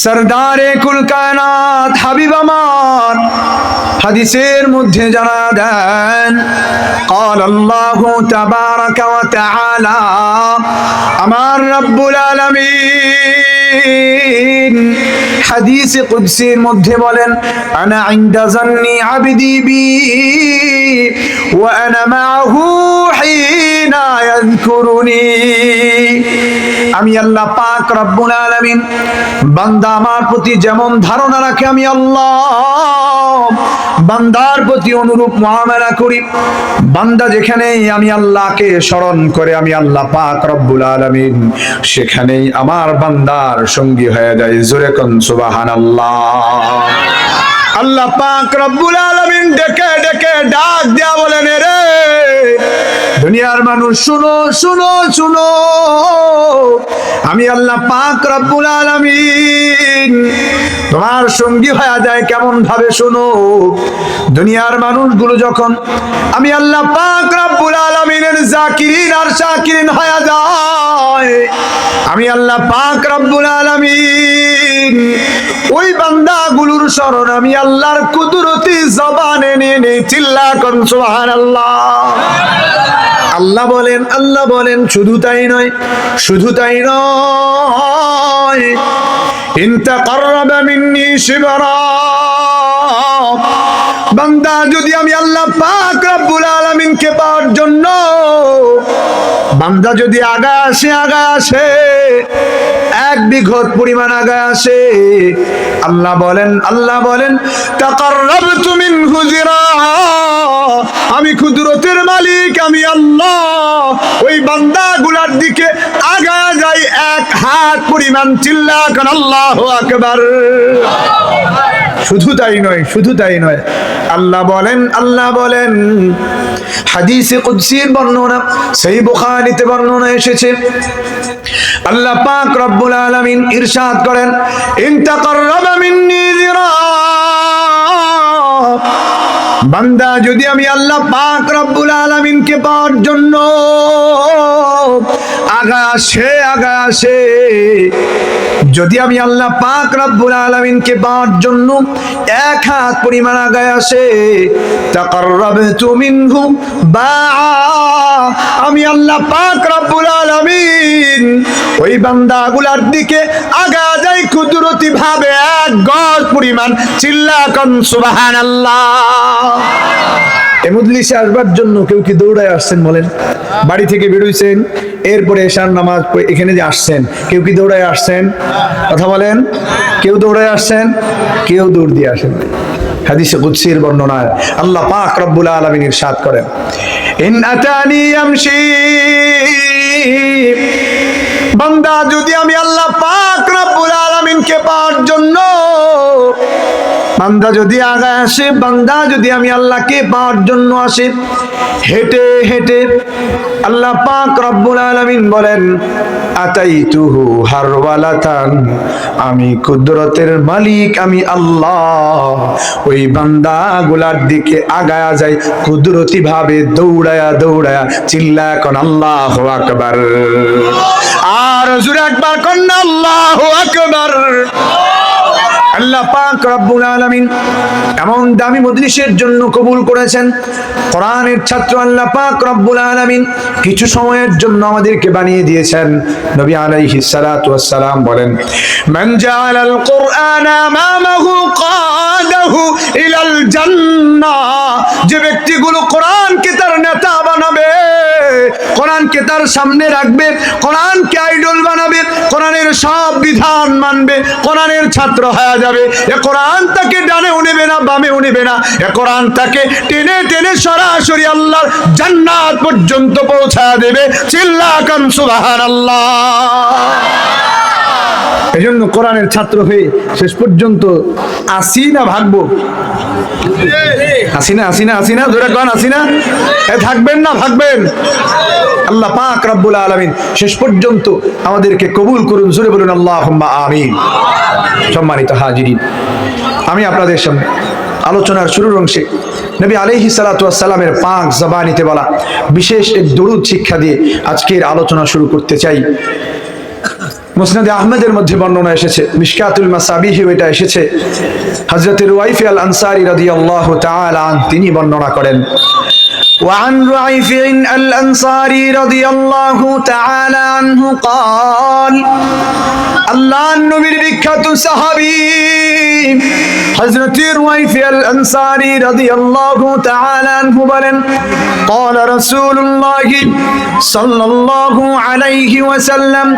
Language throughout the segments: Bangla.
সরদারে কুল কায়নাত হাবিব আমার হাদিসের মধ্যে জানা দেন قال الله تبارك وتعالى আমার রব্বুল আলামিন হাদিসে কুদসির মধ্যে বলেন আনা ইনদা জান্নি আবদি বি ওয়া আনা মাআহু হিনা ইয়াযকুরুনি। আমি আল্লাহ পাক রব্বুল আলামিন বান্দা আমার প্রতি যেমন ধারণা রাখে আমি আল্লাহ বান্দার প্রতি অনুরূপ মুআমালা করি। বান্দা যেখানেই আমি আল্লাহকে স্মরণ করে আমি আল্লাহ পাক রব্বুল আলামিন সেখানেই আমার বান্দার সঙ্গী হয়ে যায়। জোরে কোন সুবহানাল্লাহ। আল্লাহ পাক রব্বুল আলামিন ডেকে ডেকে ডাক দেয়া বলেন রে দুনিয়ার মানুষ শুনো শুনো শুনো, আমি আল্লাহ পাক রব্বুল আলামিন তোমার সঙ্গী হয়ে যায় কেমন ভাবে শোনো। দুনিয়ার মানুষগুলো যখন আমি আল্লাহ পাক রব্বুল আলামিনের জাকিরিন আর শাকিরিন হয়ে যায় আমি আল্লাহ পাক রব্বুল আলামিন ওই বান্দাগুলোর শরণ আমি আল্লাহর কুদরতি জবানে নিয়ে চিল্লা কোন সুবহানাল্লাহ। আল্লাহ বলেন শুধু তাই নয় শুধু তাই নয় ইন তাকাররাবা মিন্নি শিবরা, বান্দা যদি আমি আল্লাহ পাক রব্বুল আলামিনকে পাওয়ার জন্য বান্দা যদি আগায় আসে এক বিঘত পরিমাণ আগায় আসে আল্লাহ বলেন তাকাররাবতু মিনহু যিরা, আমি কুদরতের মালিক আমি আল্লাহ ওই বান্দাগুলার দিকে আগায় যাই এক হাত পরিমাণ। চিল্লা কোন আল্লাহু আকবার। শুধু তাই নয় আল্লাহ বলেন হাদিসে কুদসির বর্ণনা সহিহ বুখারীতে বর্ণনা এসেছে আল্লাহ পাক রব্বুল আলামিন ইরশাদ করেন ইন তাকাররাবা মিন্নি যিরা, বান্দা যদি আমি আল্লাহ পাক রব্বুল আলামিনকে পাওয়ার জন্য আগা আসে যদি আমি আল্লাহ পাক রব্বুল আলামিনকে পাওয়ার জন্য এক হাত পরিমাণ আগায় আসে তাকাররাবতু মিনহু বাআ, আমি আল্লাহ পাক রব্বুল আলামিন ওই বান্দাগুলার দিকে আগা যাই কুদরতি ভাবে এক গজ পরিমাণ। চিল্লা কোন সুবহানাল্লাহ। এই মজলিসে আসবার জন্য কেউ কি দৌড়ায় আসছেন বলেন? বাড়ি থেকে বেরোইছেন এরপরে এশার নামাজ পড়ে এখানে যে আসছেন কেউ কি দৌড়ায় আসছেন? কথা বলেন। কেউ দৌড়ায় আসছেন? কেউ দৌড় দিয়ে আসেন। হাদিসে কুদসির বর্ণনায় আল্লাহ পাক রব্বুল আলামিন ইরশাদ করেন ইন আতানি ইয়ামশি, বান্দা যদি আমি আল্লাহ পাক রব্বুল আলামিনকে পাওয়ার জন্য বান্দা যদি আগায় আসে বান্দা যদি আমি আল্লাহকে পাওয়ার জন্য আসে হেঁটে হেঁটে আল্লাহ পাক রব্বুল আলামিন বলেন আতাইতুহু হারওয়ালাতান, আমি কুদরতের মালিক আমি আল্লাহ ওই বান্দাগুলার দিকে আগায়া যাই কুদরতি ভাবে দৌড়ায়া। চিল্লা কোন আল্লাহু আকবার। আর জোরে একবার কোন আল্লাহু আকবার। আল্লাহ পাক রব্বুল আলামিন এমন দামি মজলিসের জন্য কবুল করেছেন। কোরআনের ছাত্র আল্লাহ পাক রব্বুল আলামিন কিছু সময়ের জন্য আমাদেরকে বানিয়ে দিয়েছেন। নবী আলাইহিস সালাতু ওয়াস সালাম বলেন মান জাআলাল কুরআনা আমামাহু কাদাহু ইলাল জান্নাহ, যে ব্যক্তিগুলো কোরআনকে তার নেতা বানাবে, কোরআনকে তার সামনে রাখবে, কোরআনকে আইডল বানাবে, কোরআনের সব বিধান মানবে, কোরআনের ছাত্র হয়ে যাবে, এ কোরআন তাকে ডানেও নেবে না বামেও নেবে না, এ কোরআন তাকে টেনে টেনে সরাসরি আল্লাহর জান্নাত পর্যন্ত পৌঁছা দেবে। চিল্লা কান সুবহানাল্লাহ। এজন্য কোরআনের ছাত্র হয়ে শেষ পর্যন্ত আসি না ভাগবো? আসি না জোরে কোন আসি না? এ থাকবেন না ভাগবেন? আল্লাহ পাক রব্বুল আলামিন শেষ পর্যন্ত আমাদেরকে কবুল করুন। জোরে বলুন আল্লাহুম্মা আমিন। সম্মানিত হাজিরিন, আমি আপনাদের সামনে আলোচনার শুরুর অংশে নবী আলাইহিস সালাতু ওয়াস সালামের পাক জবানিতে বলা বিশেষ এক দরুদ শিক্ষা দিয়ে আজকের আলোচনা শুরু করতে চাই। মুসনাদে আহমেদের মধ্যে বর্ণনা এসেছে, মিশকাতুল মাসাবিহি এটা এসেছে। হযরত রুয়াইফি আল আনসারী রাদিয়াল্লাহু তাআলা আন তিনি বর্ণনা করেন, وعن رعيفع الأنصاري رضي الله تعالى عنه قال الله النبي বিখ্যাত সাহাবী হযরত রুয়াইফি আল আনসারী রাদিয়াল্লাহু তাআলা আনহু বলেন, قال رسول الله صلى الله عليه وسلم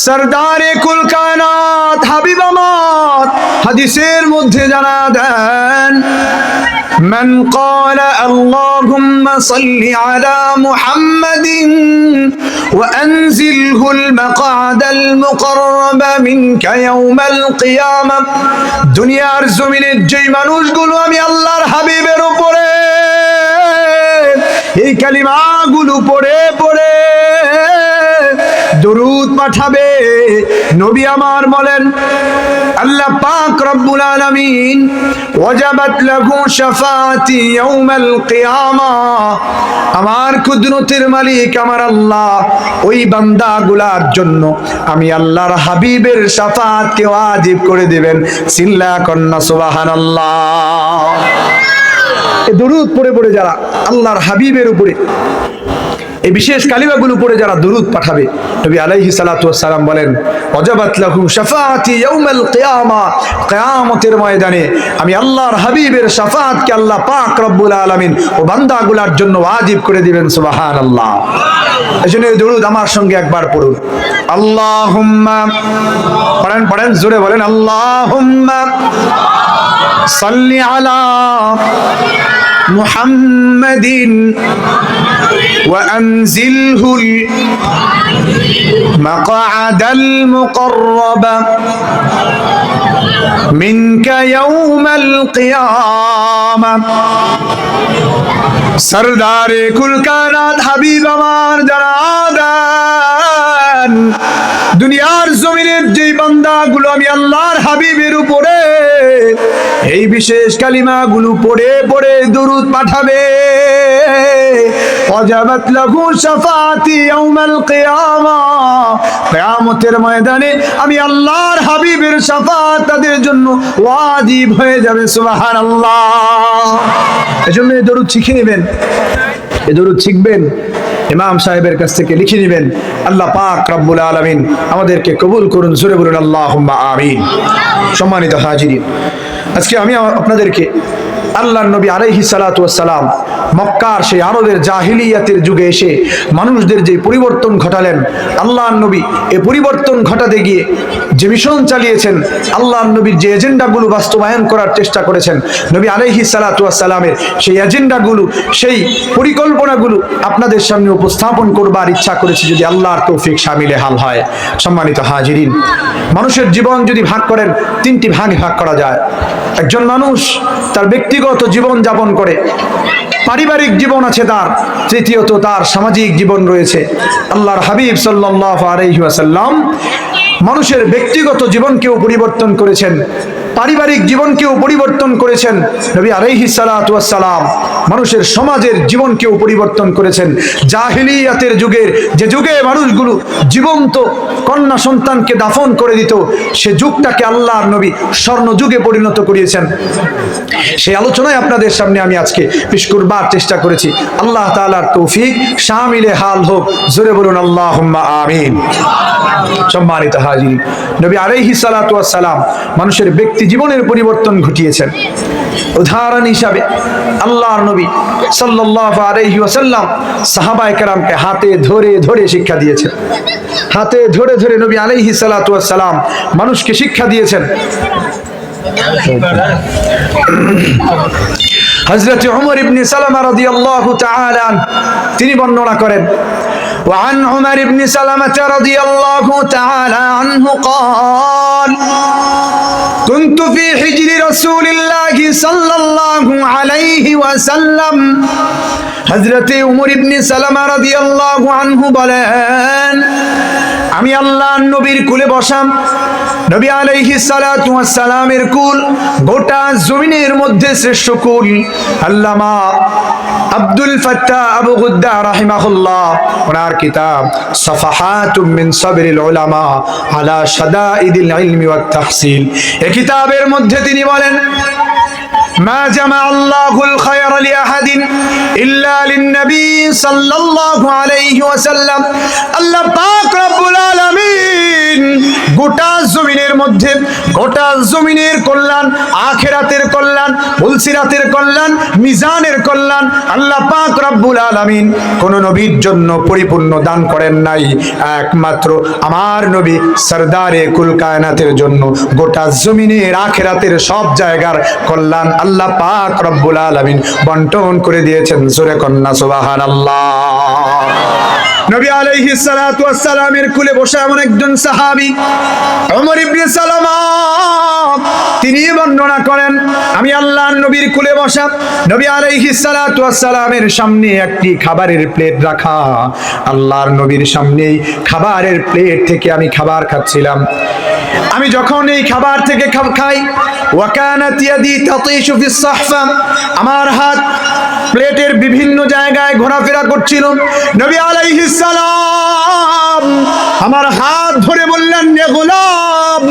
সরদারে কুল কায়নাত হাবিব আমার হাদিসের মধ্যে জানা দেন, من قال اللهم صل على محمد وأنزله المقعد المقرب منك يوم القيامة দুনিয়ার জমিনে যেই মানুষগুলো আমি আল্লাহর হাবিবের উপরে এই কালিমাগুলো পড়ে পড়ে দরুদ পাঠাবে, নবী আমার বলেন আল্লাহ পাক রব্বুল আলামিন ওয়াজাবাত লাহু শাফাআতি ইয়াউমাল কিয়ামা, আমার কুদরতের মালিক আমার আল্লাহ ওই বান্দাগুলার জন্য আমি আল্লাহর হাবিবের শাফাআতকে ওয়াজিব করে দিবেন। চিল্লা কন্না সুবহানাল্লাহ। এই দরুদ পড়ে পড়ে যারা আল্লাহর হাবিবের উপরে এই বিশেষ কালিমাগুলো পড়ে যারা দরুদ পাঠাবে, নবী আলাইহিস সালাতু ওয়াস সালাম বলেন ওয়াজাবাত লাহু শাফাআতি ইয়াউমাল কিয়ামা, কিয়ামতের ময়দানে আমি আল্লাহর হাবিবের শাফাআতকে আল্লাহ পাক রব্বুল আলামিন ও বান্দাগুলোর জন্য ওয়াজিব করে দিবেন। সুবহানাল্লাহ। এজন্য এই দরুদ আমার সঙ্গে একবার পড়ুন। আল্লাহুম্মা, পড়েন পড়েন জোরে বলেন, আল্লাহুম্মা সাল্লি আলা মুহাম্মাদিন وأنزله المقعد المقرب منك يوم القيامة সরদারে কুল কায়নাত হাবিব আমার জানান দুনিয়ার জমিনের যেই বান্দাগুলো আমি আল্লাহর হাবিবের উপরে এই বিশেষ কালিমাগুলো পড়ে পড়ে দরুদ পাঠাবে, ওয়াজাবাত লাহু শাফাআতি ইয়াউমাল কিয়ামা, কিয়ামতের ময়দানে আমি আল্লাহর হাবিবের শাফাআত তাদের জন্য ওয়াজিব হয়ে যাবে। সুবহানাল্লাহ। এজন্য এই দরুদ শিখে নেবেন, এই দরুদ শিখবেন, ইমাম সাহেবের কাছ থেকে লিখে নেবেন। আল্লাহ পাক রব্বুল আলামিন আমাদেরকে কবুল করুন। জোরে বলুন আল্লাহুম্মা আমিন। সম্মানিত হাজিরিন, আজকে আমি আপনাদেরকে আল্লাহর নবী আলাইহিস সালাতু ওয়াস সালাম মক্কার সেই আরবের জাহিলিয়াতের যুগে এসে মানুষদের যে পরিবর্তন ঘটালেন, আল্লাহর নবী এই পরিবর্তন ঘটাতে গিয়ে যে মিশন চালিয়েছেন, আল্লাহর নবীর যে এজেন্ডাগুলো বাস্তবায়ন করার চেষ্টা করেছেন, নবী আলাইহিস সালাতু ওয়াস সালামের সেই এজেন্ডাগুলো, সেই পরিকল্পনাগুলো আপনাদের সামনে উপস্থাপন করবার ইচ্ছা করেছি, যদি আল্লাহর তৌফিক শামিলে হাল হয়। সম্মানিত হাজিরিন, মানুষের জীবন যদি ভাগ করেন তিনটি ভাগে ভাগ করা যায়। একজন মানুষ তার ব্যক্তিগত জীবন যাপন করে, পারিবারিক জীবন আছে তার, তৃতীয়ত তার সামাজিক জীবন রয়েছে। আল্লাহর হাবিব সাল্লাল্লাহু আলাইহি ওয়াসাল্লাম মানুষের ব্যক্তিগত জীবনকেও পরিবর্তন করেছেন, পারিবারিক জীবনকেও পরিবর্তন করেছেন। নবী আলাইহিস সালাতু ওয়াস সালাম মানুষের সমাজের জীবনকেও পরিবর্তন করেছেন। জাহিলিয়াতের যুগের যে যুগে মানুষগুলো জীবন্ত কন্যা সন্তানকে দাফন করে দিত, সে যুগটাকে আল্লাহর নবী স্বর্ণ যুগে পরিণত করিয়েছেন। সেই আলোচনায় আপনাদের সামনে আমি আজকে পেশ করবার চেষ্টা করেছি। আল্লাহ তাআলার তৌফিক শামিলে হাল হোক। জোরে বলুন আল্লাহুম্মা আমিন। সম্মানিত হাজিরিন, নবী আলাইহিস সালাতু ওয়াস সালাম মানুষের ব্যক্তি জীবনের পরিবর্তন ঘটিয়েছেন। উদাহরণ হিসাবে আল্লাহর নবী সাল্লাল্লাহু আলাইহি ওয়াসাল্লাম সাহাবায়ে কেরামকে হাতে ধরে ধরে শিক্ষা দিয়েছেন। হাতে ধরে ধরে নবী আলাইহিস সালাতু ওয়াস সালাম মানুষকে শিক্ষা দিয়েছেন। হযরত উমর ইবনে সালামা রাদিয়াল্লাহু তাআলা তিনি বর্ণনা করেন, وعن عمر بن سلمة رضي الله تعالى عنه قال كنت في حجر رسول الله صلى الله عليه وسلم হযরত উমর ইবনে সালামা রাদিয়াল্লাহু আনহু বলেন, আমি আল্লাহর নবীর কুলে বসাম। নবী আলাইহিস সালাতু ওয়াস সালামের কুল গোটা জমিনের মধ্যে শ্রেষ্ঠ কুল। আল্লামা আব্দুল ফাত্তাহ আবু গুদ্দা রাহিমাহুল্লাহ ওনার কিতাব সাফাহাতুম মিন সাবরিল উলামা আলা শাদাইদিল ইলমি ওয়াত তাহসিল, এই কিতাবের মধ্যে তিনি বলেন মা জামা আল্লাহুল খায়রা লিআহাদিন ইল্লা লিন-নবী সাল্লাল্লাহু আলাইহি ওয়াসাল্লাম। আল্লাহ পাক রব্বুল আলামিন গোটা জমিনের মধ্যে, গোটা জমিনের কল্যাণ, আখিরাতের কল্যাণ, ফুলসিরাতের কল্যাণ, মিজানের কল্যাণ আল্লাহ পাক রব্বুল আলামিন কোন নবীর জন্য পরিপূর্ণ দান করেন নাই, একমাত্র আমার নবী সরদারে কুল কায়নাতের জন্য গোটা জমিনের আখিরাতের সব জায়গার কল্যাণ আল্লাহ পাক রব্বুল আলামিন বন্টন করে দিয়েছেন। সূরা কন্যা সুবহানাল্লাহ। নবী আলাইহিস সালাতু ওয়াস সালামের কুলে বসা এমন একজন সাহাবী ওমর ইবনে সালামা, তিনি বর্ণনা করেন আমি আল্লাহর নবীর কুলে বসা, নবী আলাইহিস সালাতু ওয়াস সালামের সামনে একটি খাবারের প্লেট রাখা, আল্লাহর নবীর সামনেই খাবারের প্লেট থেকে আমি খাবার খাচ্ছিলাম। আমি যখন এই খাবার থেকে খাই, ওয়া কানাত ইয়াদি তাতিশু ফিস সাহফা, আমার হাত প্লেটের বিভিন্ন জায়গায় ঘোরাফেরা করছিল। নবী আলাইহিস সালাম আমার হাত ধরে বললেন, হে গোলাম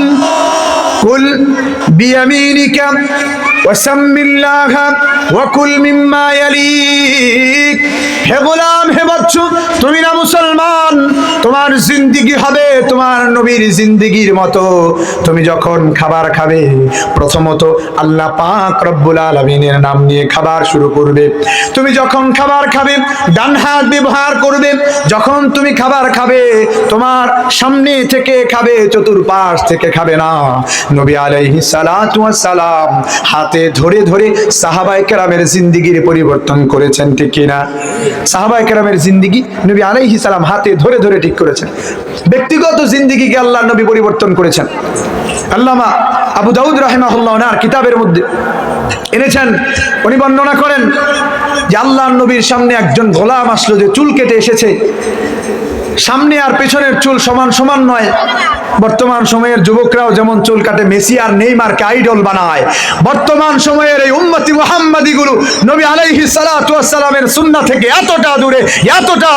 কুল বিয়ামিনিকা ওয়া সাম্মিল্লাহা ওয়া কুল মিম্মা ইয়ালিক। হে গোলাম, হে বাচ্চু, তুমি না মুসলমান, তোমার জিন্দেগি হবে তোমার নবীর জিন্দেগির মতো। তুমি যখন খাবার খাবে প্রথমত আল্লাহ পাক রব্বুল আলামিনের নাম নিয়ে খাবার শুরু করবে। তুমি যখন খাবার খাবে ডান হাত ব্যবহার করবে। যখন তুমি খাবার খাবে তোমার সামনে থেকে খাবে, চতুর্পাশ থেকে খাবে না। নবী আলাইহিস সালাতু ওয়াস সালাম হাতে ধরে ধরে সাহাবায়ে কেরামের জিন্দেগির পরিবর্তন করেছেন, ঠিক কি না? সাহাবায়ে কেরামের জিন্দেগি নবী আলাইহিস সালাম হাতে ধরে ধরে ঠিক করেছেন। ব্যক্তিগত জিন্দেগিকে আল্লাহ নবী পরিবর্তন করেছেন। আল্লামা আবু দাউদ রাহিমাহুল্লাহ ওনার কিতাবের মধ্যে এনেছেন, উনি বর্ণনা করেন যে আল্লাহর নবীর সামনে একজন গোলাম আসলো, যে চুল কেটে এসেছে। সামনে আর পেছনের চুল সমান সমান নয়। বর্তমান সময়ের যুবকরাও যেমন চুল কাটে, মেসি আর নেইমারকে আইডল বানায়, বর্তমান সময়ের এই উম্মতি মুহাম্মাদিগুলো নবী আলাইহিস সালাতু ওয়াস সালামের সুন্নাহ থেকে এতটা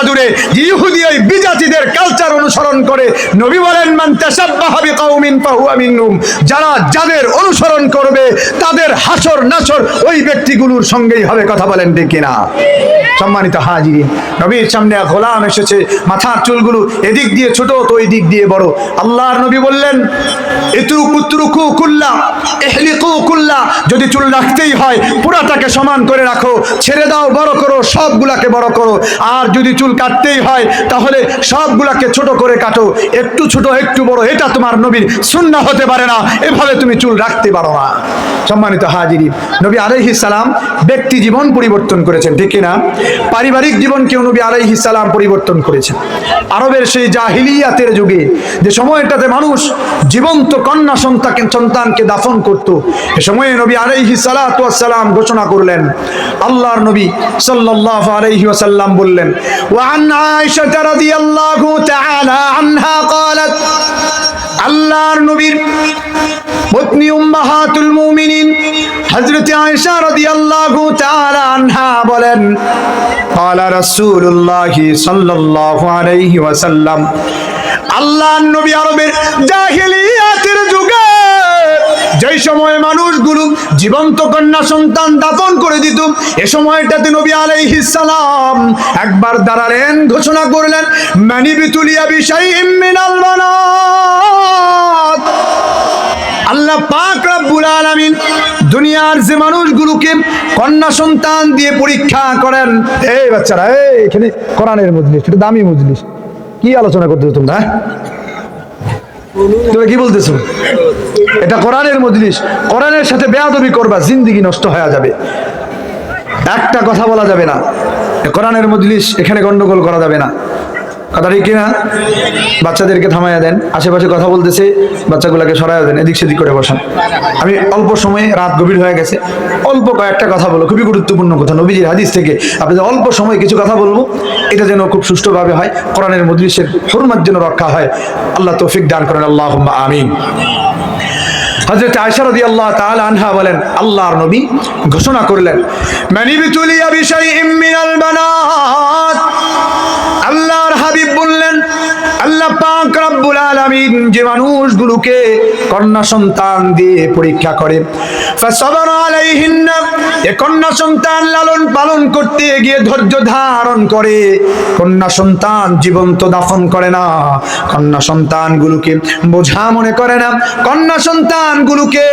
দূরে যে ইহুদি ওই বিজাতিদের কালচার অনুসরণ করে। নবী বলেন মান তাশাব্বাহা বিকাউমিন ফাহুয়া মিনহুম, যারা যাদের অনুসরণ করবে তাদের হাসর নাসর ওই ব্যক্তিগুলোর সঙ্গেই হবে। কথা বলেন ঠিক কিনা? সম্মানিত হাজিরিন, নবীর সামনে গোলাম এসেছে, মাথার চুলগুলো এদিক দিয়ে ছোট তো ওই দিক দিয়ে বড়। আল্লাহর নবী বললেন ইতরুকু কুল্লা ইহলিকু কুল্লা, যদি চুল রাখতেই হয় পুরাটাকে সমান করে রাখো, ছেড়ে দাও বড় করো, সবগুলাকে বড় করো। আর যদি চুল কাটতেই হয় তাহলে সবগুলাকে ছোট করে কাটো, একটু ছোট একটু বড় এটা তোমার নবীর সুন্নাহ হতে পারে না, এভাবে তুমি চুল রাখতে পারো না। সম্মানিত হাজিরিন, নবী আলাইহিস সালাম ব্যক্তি জীবন পরিবর্তন করেছেন, ঠিক কিনা? পারিবারিক জীবনকেও নবী আলাইহিস সালাম পরিবর্তন করেছেন। আরবের সেই জাহিলিয়াতের যুগে যে সময়টাতে মানুষ জীবন্ত কন্যা সন্তানকে দাফন করত, এ সময়ে নবী আলাইহিস সালাতু ওয়াস সালাম ঘোষণা করলেন, আল্লাহর নবী সাল্লাল্লাহু আলাইহি ওয়াসাল্লাম বললেন, ওয়া আন আয়েশা রাদিয়াল্লাহু তাআলা আনহা ক্বালাত, আল্লাহর নবীর পত্নী উম্মাহাতুল মুমিনিন হযরত আয়েশা রাদিয়াল্লাহু তাআলা আনহা বলেন, ক্বালা রাসূলুল্লাহ সাল্লাল্লাহু আলাইহি ওয়াসাল্লাম, আল্লাহর নবী আরবের জাহিলিয়াতের যুগে যেই সময় মানুষগুলো জীবন্ত কন্যা সন্তান দাফন করে দিত, এ সময়টাতে নবী আলাইহিস সালাম একবার দাঁড়ালেন, ঘোষণা করলেন, মানি বিতুলিয়া বিশাইইম মিনাল বানাত। আল্লাহ পাক রব্বুল আলামিন দুনিয়ার যে মানুষগুলোকে কন্যা সন্তান দিয়ে পরীক্ষা করেন। এই বাচ্চারা, এখানে কোরআনের মজলিস, এটা দামি মজলিস, কি আলোচনা করতেছো তোমরা? তোমরা কি বলতেছো? এটা কোরআনের মজলিস, কোরআনের সাথে বেয়াদবি করবা জিন্দেগি নষ্ট হয়ে যাবে। একটা কথা বলা যাবে না, কোরআনের মজলিস, এখানে গন্ডগোল করা যাবে না। কথা ঠিক কিনা? বাচ্চাদেরকে থামাইয়া দেন, আশেপাশে কথা বলতেছে বাচ্চাগুলোকে সরাইয়া দেন, এদিক সেদিক করে বসান। আমি অল্প সময়ে, রাত গভীর হয়ে গেছে, অল্প কয়েকটা কথা বলো, খুবই গুরুত্বপূর্ণ কথা, নবীজির হাদিস থেকে আপনাদের অল্প সময়ে কিছু কথা বলবো, এটা যেন খুব সুষ্ঠুভাবে হয়, কোরআনের মজলিসের হুরমত যেন রক্ষা হয়। আল্লাহ তৌফিক দান করেন, আল্লাহুম্মা আমিন। হযরত আয়েশা রাদিয়াল্লাহু তাআলা আনহা বলেন, আল্লাহর নবী ঘোষণা করলেন, মানিবতুলিয়া বিশাইইম মিনাল বানাত। আল্লাহর হাবিব বললেন, আল্লাহ পাক রব্বুল আলামিন যে মানুষগুলোকে কন্যা সন্তান দিয়ে পরীক্ষা করে, ফাসাবারা আলাইহিন্না, এ কন্যা সন্তান লালন পালন করতে গিয়ে ধৈর্য ধারণ করে, কন্যা সন্তান জীবন্ত দাফন করে না, কন্যা সন্তানগুলোকে বোঝা মনে করে না, কন্যা সন্তানগুলোকে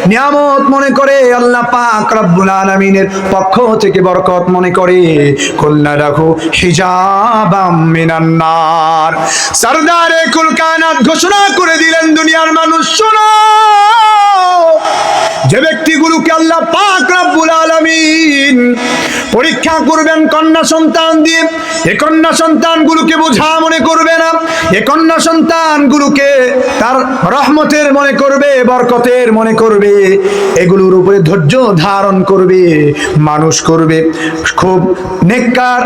নিয়ামত মনে করে, আল্লাহ পাক রব্বুল আলামিনের পক্ষ থেকে বরকত মনে করে, কন্যা রাখো হিজাবাম মিনান নার। সরদারে কুল কায়নাত ঘোষণা করে দিলেন, দুনিয়ার মানুষ শোনো, যে ব্যক্তিগুলোকে আল্লাহ পাক রব্বুল আলামিন পরীক্ষা করবেন কন্যা সন্তান দিয়ে, এই কন্যা সন্তানগুলোকে বোঝা মনে করবে না, এই কন্যা সন্তানগুলোকে তার রহমতের মনে করবে, বরকতের মনে করবে, এগুলোর উপরে ধৈর্য ধারণ করবে, মানুষ করবে, খুব নেককার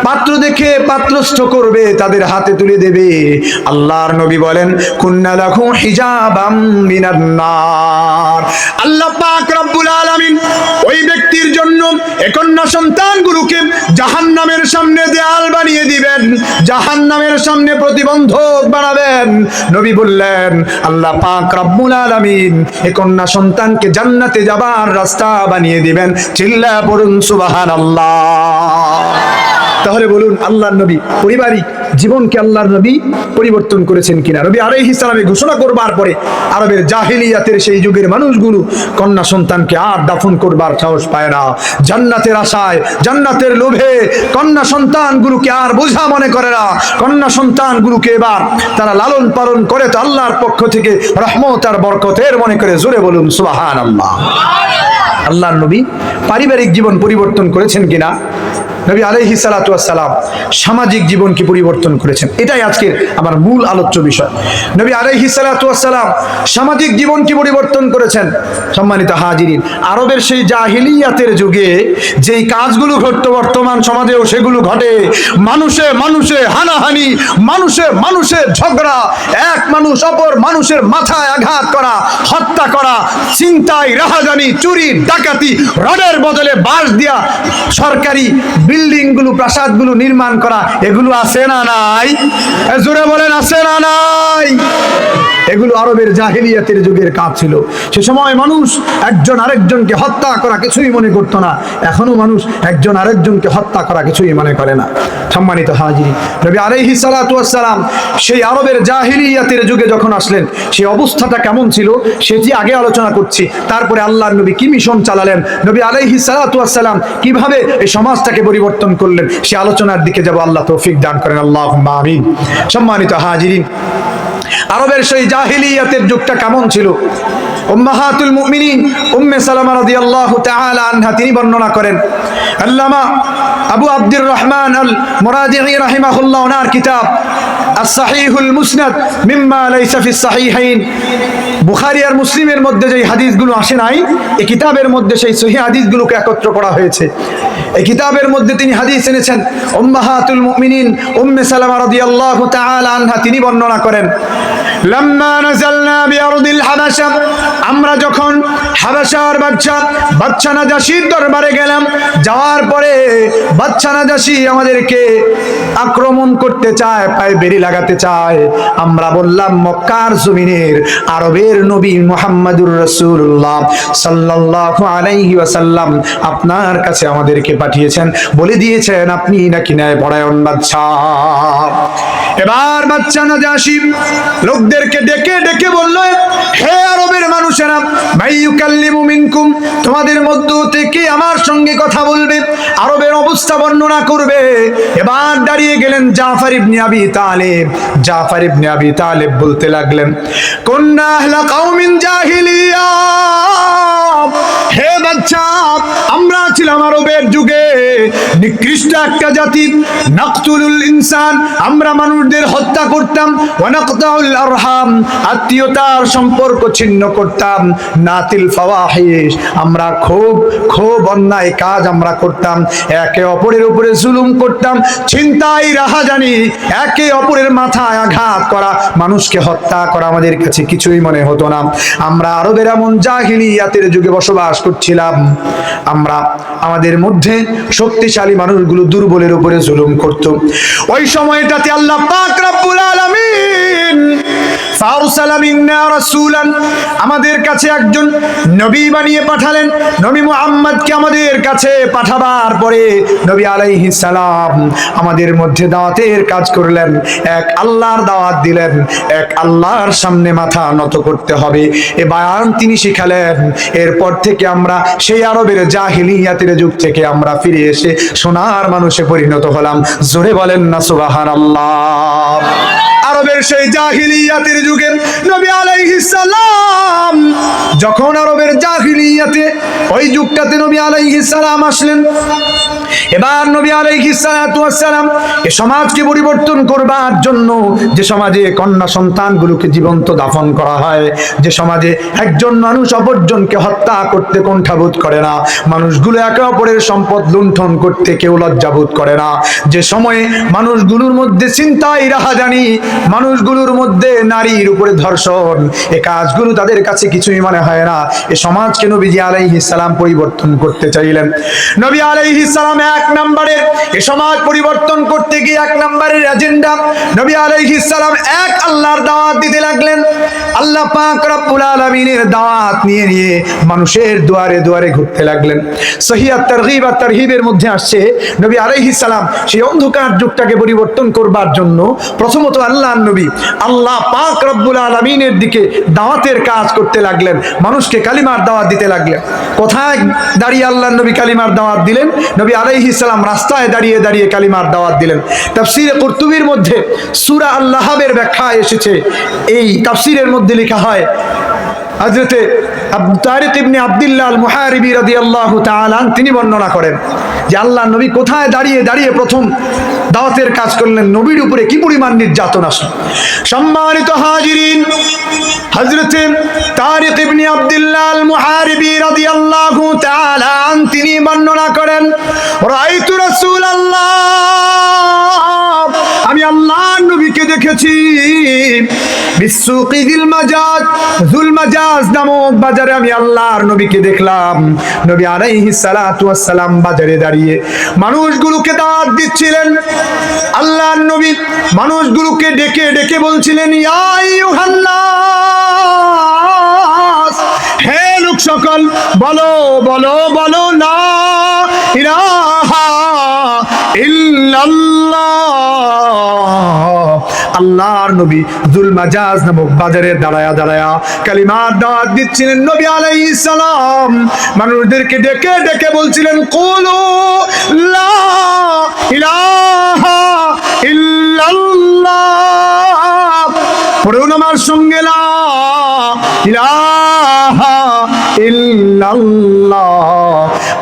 পাত্র দেখে পাত্রস্থ করবে, তাদের হাতে তুলে দেবে। আল্লাহর নবী বলেন, কুন্না লাহু হিজাবাম মিনান নার। আল্লাহ পাক রব্বুল আলামিন ওই ব্যক্তির জন্য এই কন্যা সন্তানগুলোকে জাহান্নামের সামনে দেয়াল বানিয়ে দিবেন, জাহান্নামের সামনে প্রতিবন্ধক বানাবেন। নবী বললেন, আল্লাহ পাক রব্বুল আলামিন এই কন্যা সন্তানকে জান্নাতে যাবার রাস্তা বানিয়ে দিবেন। চিল্লায়া পড়ুন সুবহানাল্লাহ। তাহলে বলুন, আল্লাহর নবী পারিবারিক জীবনকে আল্লাহর নবী পরিবর্তন করেছেন কিনা? নবী আলাইহিস সালাম ঘোষণা করবার পরে আরবের জাহেলিয়াতের সেই যুগের মানুষগুলো কন্যা সন্তানকে আর দাফন করবার সাহস পায় না। জান্নাতের আশায়, জান্নাতের লোভে কন্যা সন্তানগুলোকে আর বোঝা মনে করে না, কন্যা সন্তানগুলোকে এবার তারা লালন পালন করে তো আল্লাহর পক্ষ থেকে রহমত আর বরকতের মনে করে। জোরে বলুন সুবহানাল্লাহ। আল্লাহর নবী পারিবারিক জীবন পরিবর্তন করেছেন কিনা? নবী আলাইহিস সালাতু ওয়াস সালাম সামাজিক জীবন কি পরিবর্তন করেছেন? এটাই আজকের আমার মূল আলোচ্য বিষয়। নবী আলাইহিস সালাতু ওয়াস সালাম সামাজিক জীবন কি পরিবর্তন করেছেন? সম্মানিত হাজিরিন, আরবের সেই জাহিলিয়াতের যুগে যেই কাজগুলো ঘটতো বর্তমান সমাজেও সেগুলো ঘটে। মানুষে মানুষে হানাহানি, মানুষে মানুষে ঝগড়া, এক মানুষ অপর মানুষের মাথায় আঘাত করা, হত্যা করা, ছিনতাই, রাহাজানি, চুরি, ডাকাতি, রডের বদলে বাঁশ দিয়া সরকারি বিল্ডিং গুলো, প্রাসাদ গুলো নির্মাণ করা, এগুলো আছে না নাই? জোরে বলেন, আছে না নাই? এগুলো আরবের জাহেলিয়াতের যুগের কাজ ছিল। সে সময় মানুষ একজন আরেকজনকে হত্যা করা কিছুই মনে করতো না। এখনো মানুষ একজন আরেকজনকে হত্যা করা কিছুই মনে করে না। সম্মানিত হাজির, নবী আলাইহিস সালাতু ওয়াস সালাম সেই আরবের জাহেলিয়াতের যুগে যখন আসলেন, সেই অবস্থাটা কেমন ছিল সেটি আগে আলোচনা করছি। তারপরে আল্লাহর নবী কি মিশন চালালেন, নবী আলাইহিস সালাতু ওয়াস সালাম কিভাবে এই সমাজটাকে পরিবর্তন করলেন, সে আলোচনার দিকে যাব। আল্লাহ তৌফিক দান করেন, আল্লাহুম্মা আমিন। সম্মানিত হাজিরিন, আরবের সেই জাহিলিয়াতের যুগটা কেমন ছিল? উম্মাহাতুল মুমিনিন উম্মে সালামা রাদিয়াল্লাহু তাআলা আনহা তিনি বর্ণনা করেন। আল্লামা আবু আব্দুর রহমান আল মুরাজিঈ রাহিমাহুল্লাহ ওনার কিতাব as-sahihul musnad mimma laysa fi as-sahihayn, Bukhari আর মুসলিমের মধ্যে যে হাদিসগুলো আসে নাই, এই কিতাবের মধ্যে সেই সহিহ হাদিসগুলোকে একত্র করা হয়েছে। এই কিতাবের মধ্যে তিনি হাদিস এনেছেন। উম্মাহাতুল মুমিনিন উম্মে সালামা রাদিয়াল্লাহু তাআলা আনহা তিনি বর্ণনা করেন, লাম্মা নাযালনা বিআরদিল হাবাশা, আমরা যখন হাবাশার বাদশা নাজাশীর দরবারে গেলাম, যাওয়ার পরে বাদশা নাজাশী আমাদেরকে আক্রমণ করতে চায়, পায়ে বেড়ি লাগাতে চায়। আমরা বললাম, মক্কার জমিনের আরবের নবী মুহাম্মদুর রাসূলুল্লাহ সাল্লাল্লাহু আলাইহি ওয়াসাল্লাম আপনার কাছে আমাদেরকে পাঠিয়েছেন, বলে দিয়েছেন আপনি নাকি ন্যায়পরায়ণ বাদশাহ। এবার বাদশা নাজাশী লোকদেরকে ডেকে ডেকে বলল, হে আরবের মানুষেরা, মাইয়ুকাল্লিমু মিনকুম, তোমাদের মধ্য থেকে আমার সঙ্গে কথা বলবে, আরবের অবস্থা বর্ণনা করবে। এবার দাঁড়িয়ে গেলেন জাফর ইবনে আবি তালেব। জাফর ইবনে আবি তালেব বলতে লাগলেন, কুন্না আহলা কওমিন জাহিলিয়া, হে বাদশা, আমরা ছিলাম আরবের যুগে নিকৃষ্ট একটা জাতি। নাকতুলুল ইনসান, আমরা মানুষদের হত্যা করতাম। ওয়া নাকতাউল আরহাম, আত্মীয়তার সম্পর্ক ছিন্ন করতাম। নাতিল ফাওয়াহিশ, আমরা খুব অন্যায় কাজ আমরা করতাম। একে অপরের উপরে জুলুম করতাম, ছিনতাই রাহাজানি, একে অপরের মাথায় আঘাত করা, মানুষকে হত্যা করা আমাদের কাছে কিছুই মনে হতো না। আমরা আরবের এমন জাহিলিয়াতের যুগে বসবাস করছিলাম। আমরা আমাদের মধ্যে শক্তিশালী মানুষগুলো দুর্বলের উপরে জুলুম করত। ওই সময়টাতে আল্লাহ পাক রব্বুল আলামিন ফারসালা মিন্না রাসূলান, আমাদের কাছে একজন নবী বানিয়ে পাঠালেন। নবী মুহাম্মদকে আমাদের কাছে পাঠাবার পরে নবী আলাইহিস সালাম আমাদের মধ্যে দাওয়াতের কাজ করলেন, এক আল্লাহর দাওয়াত দিলেন, এক আল্লাহর সামনে মাথা নত করতে হবে, এ বায়ান তিনি শিখালেন। এরপর থেকে আমরা সেই আরবের জাহিলিয়াতের যুগ থেকে আমরা ফিরে এসে সোনার মানুষে পরিণত হলাম। জোরে বলেন না সুবহানাল্লাহ। আরবের সেই জাহিলিয়াতের যুগে নবী আলাইহিস সালাম যখন আরবের জাহিলিয়াতে ওই যুগটাতে নবী আলাইহিস সালাম আসলেন, এবার নবী আলাইহিস সালাতু ওয়াস সালাম এই সমাজকে পরিবর্তন করবার জন্য, যে সমাজে কন্যা সন্তানগুলোকে জীবন্ত দাফন করা হয়, যে সমাজে একজন মানুষ অপরজনকে হত্যা করতে কুণ্ঠাবোধ করে না, মানুষগুলো একে অপরের সম্পদ লুণ্ঠন করতে কেউ লজ্জাবোধ করে না, যে সময়ে মানুষগুলোর মধ্যে ছিনতাই রাহাজানি, মানুষগুলোর মধ্যে নারীর উপরে ধর্ষণ, এই কাজগুলো তাদের কাছে কিছুই মনে হয় না, এই সমাজকে নবীজি আলাইহিস সালাম পরিবর্তন করতে চাইলেন। নবী আলাইহিস সালাম এক নম্বরের এই সমাজ পরিবর্তন করতে গিয়ে এক নম্বরের এজেন্ডা, নবী আলাইহিস সালাম এক আল্লাহর দাওয়াত দিতে লাগলেন। আল্লাহ পাক রব্বুল আলামিনের দাওয়াত নিয়ে নিয়ে মানুষের দুয়ারে দুয়ারে ঘুরতে লাগলেন। সহিহ তারগীব আর তারহিবের মধ্যে আসছে নবী আলাইহিস সালাম সেই অন্ধকার যুগটাকে পরিবর্তন করবার জন্য প্রথমত আল্লাহর নবী আল্লাহ পাক রব্বুল আলামিনের দিকে দাওয়াতের কাজ করতে লাগলেন, মানুষকে কালিমার দাওয়াত দিতে লাগলেন। কোথায় দাঁড়িয়ে আল্লাহর নবী কালিমার দাওয়াত দিলেন? নবী আলাইহিস সালাম রাস্তায় দাঁড়িয়ে দাঁড়িয়ে কালিমার দাওয়াত দিলেন। তাফসীরে কুরতুবীর মধ্যে সূরা আল-লাহাবের ব্যাখ্যা এসেছে, এই তাফসীরের মধ্যে লেখা হয় হযরতে তারিক ইবনে আব্দুল্লাহ আল-মুহারিবি রাদিয়াল্লাহু তাআলা তিনি বর্ণনা করেন যে আল্লাহর নবী কোথায় দাঁড়িয়ে দাঁড়িয়ে প্রথম দাওয়াতের কাজ করলেন, নবীর উপরে কি পরিমাণ নির্যাতন আসলো। সম্মানিত হাজিরিন, হযরতে তারিক ইবনে আব্দুল্লাহ আল-মুহারিবি রাদিয়াল্লাহু তাআলা তিনি বর্ণনা করেন, রাআইতু রাসূলুল্লাহ, আমি আল্লাহর নবীকে দেখেছি, বিসুকি যিল মাজাজ, যুল মাজাজ নামক বাজারে আমি আল্লাহর নবীকে দেখলাম। নবী আলাইহিস সালাতু ওয়াস সালাম বাজারে দাঁড়িয়ে মানুষগুলোকে দাওয়াত দিচ্ছিলেন। আল্লাহর নবী মানুষগুলোকে ডেকে ডেকে বলছিলেন, ইয়া আইয়ুহান নাস, হে লোক সকল, বলো বলো বলো লা ইলাহা ইল্লাল্লাহ। আল্লাহর নবী যুল মাজাজ নামক বাজারে দাঁড়ায়া দাঁড়ায়া কালিমার দাওয়াত দিচ্ছিলেন। নবী আলাইহিস সালাম মানুষদেরকে ডেকে ডেকে বলছিলেন, কুলু লা ইলাহা ইল্লাল্লাহ, পড়ুন আমার সঙ্গে লা ইলাহা ইল্লাল্লাহ।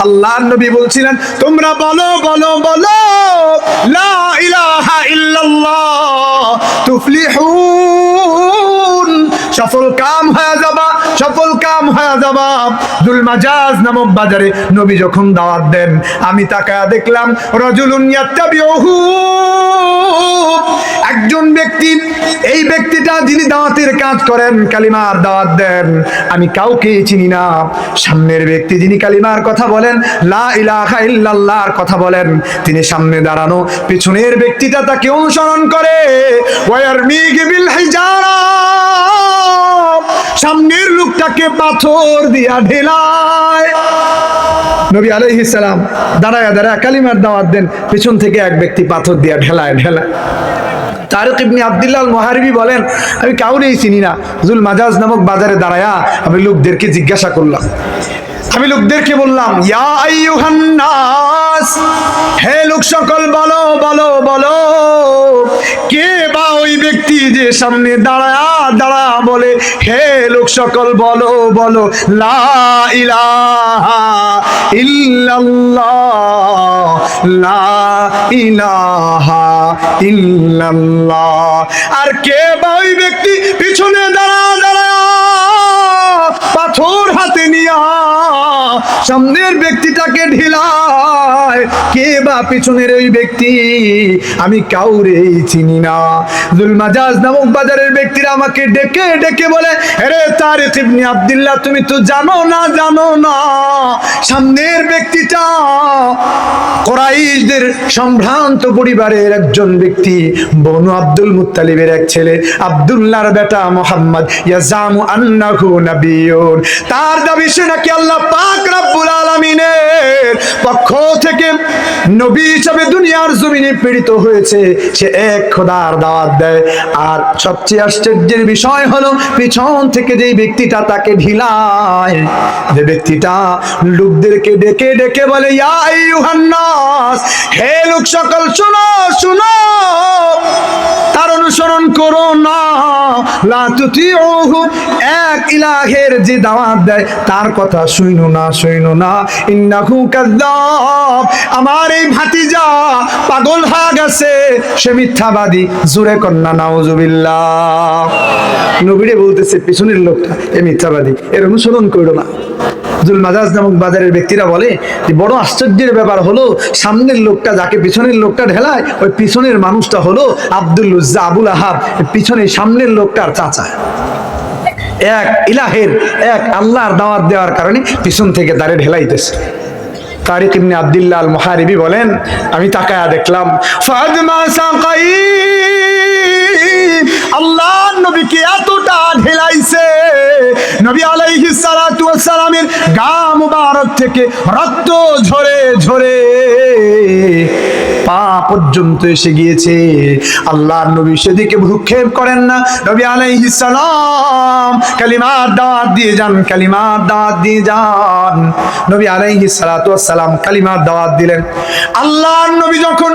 আল্লাহর নবী বলছিলেন, তোমরা বলো বলো বলো লা ইলাহা ইল্লাল্লাহ তুফলিহুন, সফল কাম হয়ে যাবা, সফল কাম হয়ে যাবা। যুল মাজাজ নামক বাজারে নবী যখন দাওয়াত দেন, আমি তাকায়া দেখলাম রাজুলুন ইয়াত্তাবিউহু, একজন ব্যক্তি, এই ব্যক্তিটা যিনি দাওয়াতের কাজ করেন, কালিমার দাওয়াত দেন, আমি কাউকে চিনি না। সামনের ব্যক্তি যিনি কালিমার কথা বলেন, লা ইলাহা ইল্লাল্লাহর কথা বলেন, তিনি সামনে দাঁড়ানো, পিছনের ব্যক্তিটা তাকে অনুসরণ করে। ওয়ারমিগি বিল হিজারা, সামনের লোকটাকে পাথর দিয়া ঢেলায়। নবী আলাইহিস সালাম দাঁড়ায়া দাঁড়ায়া কালিমার দাওয়াত দেন, পিছন থেকে এক ব্যক্তি পাথর দিয়া ঢেলায় ঢেলায়। তারিক ইবনে আব্দুল্লাহ আল-মুহারিবি বলেন, আমি কাউরেই চিনি না। যুল মাজাজ নামক বাজারে দাঁড়ায়া আমি লোকদেরকে জিজ্ঞাসা করলাম, আমি লোকদেরকে বললাম, ইয়া আইয়ুহান নাস, হে লোক সকল, বলো বলো বলো, কে বা ওই ব্যক্তি যে সামনে দাঁড়া বলে, হে লোক সকল বলো বলো, লা ইলাহা ইল্লাল্লাহ, লা ইলাহা ইল্লাল্লাহ। আর কে বা ওই ব্যক্তি পিছনে দাঁড়া পাথর হাতে নিয়া সামনের ব্যক্তিটাকে ঢিলায়, কে বা পিছনের ওই ব্যক্তি, আমি কাউরে চিনি না। জুলমাজাজ নামক বাজারের ব্যক্তিরা আমাকে ডেকে ডেকে বলে, আরে তারিক ইবনে আব্দুল্লাহ, তুমি তো জানো না সামনের ব্যক্তিটা কুরাইশদের সম্ভ্রান্ত পরিবারের একজন ব্যক্তি, বনু আব্দুল মুত্তালিবের এক ছেলে, আব্দুল্লাহর বেটা মুহাম্মদ, ইয়াজামু আন্নাহু নাবিয়্যুন। তার দাবি সে নাকি আল্লাহ পাক রব্বুল আলামিনের পক্ষ থেকে নবী হিসেবে দুনিয়ার জমিনে প্রেরিত হয়েছে। সে এক খোদার দাওয়াত দেয়। আর সবচেয়ে আশ্চর্যের বিষয় হলো, পিছন থেকে যেই ব্যক্তিটা তাকে ঢিলায়, যে ব্যক্তিটা লোকদেরকে ডেকে ডেকে বলে, ইয়া আইয়ুহান নাস, হে লোক সকল, শোনো শোনো, তার অনুসরণ করো না, লা তুতিউহু, এক ইলাহের যে দাওয়াত দেয় তার কথা শুইনো না, ইন্নাহু কাযযাব, আমার এই ভাতিজা পাগল হয়ে গেছে, সে মিথ্যাবাদী। জোরে কন্না নাউজুবিল্লাহ। নবীরে বলতেছে পিছনের লোকটা এ মিথ্যাবাদী, এর অনুসরণ করো না। জুলমাজাজ নামক বাজারের ব্যক্তিরা বলে যে বড় আশ্চর্যের ব্যাপার হলো, সামনের লোকটা যাকে পিছনের লোকটা ঢেলায়, ওই পিছনের মানুষটা হলো আব্দুল উজ্জা, আবুল আহাব, পিছনে সামনের লোকটার চাচা। এক ইলাহের, এক আল্লাহর দাওয়াত দেওয়ার কারণে পিছন থেকে তারে ঢেলাইতেছে। তারিক ইবনে আব্দুল্লাহ আল মুহারিবি বলেন, আমি তাকায়া দেখলাম, ফাদমা সাকাই, আল্লাহ নবীকে এতটা ঢেলাইছে, নবী আলাইহিস সালাতু ওয়াস সালামের গা মুবারক থেকে রক্ত ঝরে ঝরে পা পর্যন্ত এসে গিয়েছে। আল্লাহর নবী সেদিকে ভ্রুক্ষেপ করেন না। নবী আলাইহিস সালাম কালিমার দাওয়াত দিয়ে যান, নবী আলাইহিস সালাতু ওয়াস সালাম কালিমার দাওয়াত দিলেন। আল্লাহর নবী যখন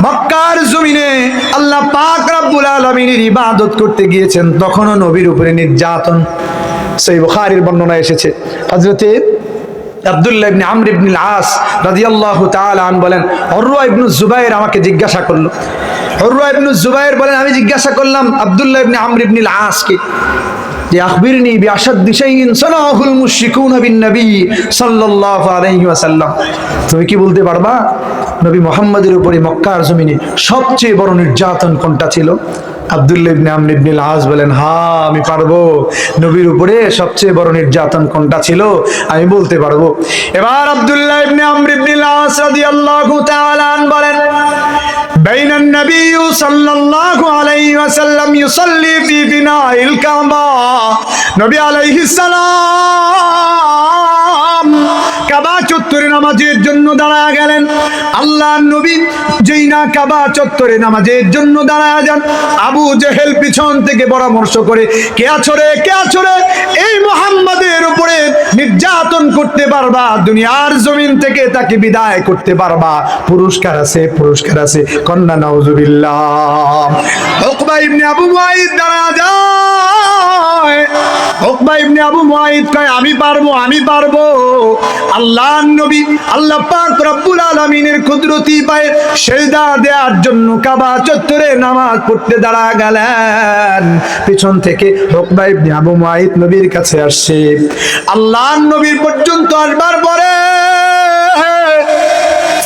মক্কার জমিনে আল্লাহ পাক রব্বুল আলামিনের ইবাদত করতে গিয়েছেন, তখনও নবীর উপরে নির্যাতন। সহিহ বুখারীর বর্ণনা এসেছে, হযরতে আব্দুল্লাহ ইবনে আমর ইবনে আস রাদিয়াল্লাহু তাআলা আন বলেন, উরওয়া ইবনে জুবাইর আমাকে জিজ্ঞাসা করলো। উরওয়া ইবনে জুবাইর বলেন, আমি জিজ্ঞাসা করলাম আব্দুল্লাহ ইবনে আমর ইবনে আসকে যে আখবিরনি বিআশাদ্দি শাইইন সানাহুল মুশরিকুনা বিন নবী সাল্লাল্লাহু আলাইহি ওয়াসাল্লাম, তুমি কি বলতে পারবা নবী মুহাম্মদের উপরে মক্কার জমিনে সবচেয়ে বড় নির্যাতন কোনটা ছিল? আব্দুল্লাহ ইবনে আমর ইবনে আস বলেন, হ্যাঁ আমি পারবো, নবীর উপরে সবচেয়ে বড় নির্যাতন কোনটা ছিল আমি বলতে পারবো। এবার আব্দুল্লাহ ইবনে আমর ইবনে আস রাদিয়াল্লাহু তাআলা আন বলেন, بين النبي صلى الله عليه وسلم يصلي في بناء الكعبة, নবী আলাইহিস সালাম কাবা চত্বরে নামাজের জন্য দাঁড়ায় গেলেন। আল্লাহর নবী যেই না কাবা চত্বরে নামাজের জন্য দাঁড়ায় যান, আবু জেহেল পিছন থেকে পরামর্শ করে, কে আছরে এই মুহাম্মাদের উপরে নির্যাতন করতে পারবা, দুনিয়ার জমিন থেকে তাকে বিদায় করতে পারবা, পুরস্কার আছে। কন্না নাউজুবিল্লাহ। উকবা ইবনে আবু মুআইদ দাঁড়ায় যায়। উকবা ইবনে আবু মুআইদ কয়, আমি পারবো। আল্লাহর নবী আল্লাহ পাক রব্বুল আলামিনের কুদরতি পায়ে সিজদা দেওয়ার জন্য কাবা চত্বরে নামাজ পড়তে দাঁড়া গেলেন। পিছন থেকে উকবা ইবনে আবু মুআইদ নবীর কাছে আসছে। আল্লাহর নবীর পর্যন্ত আসবার পরে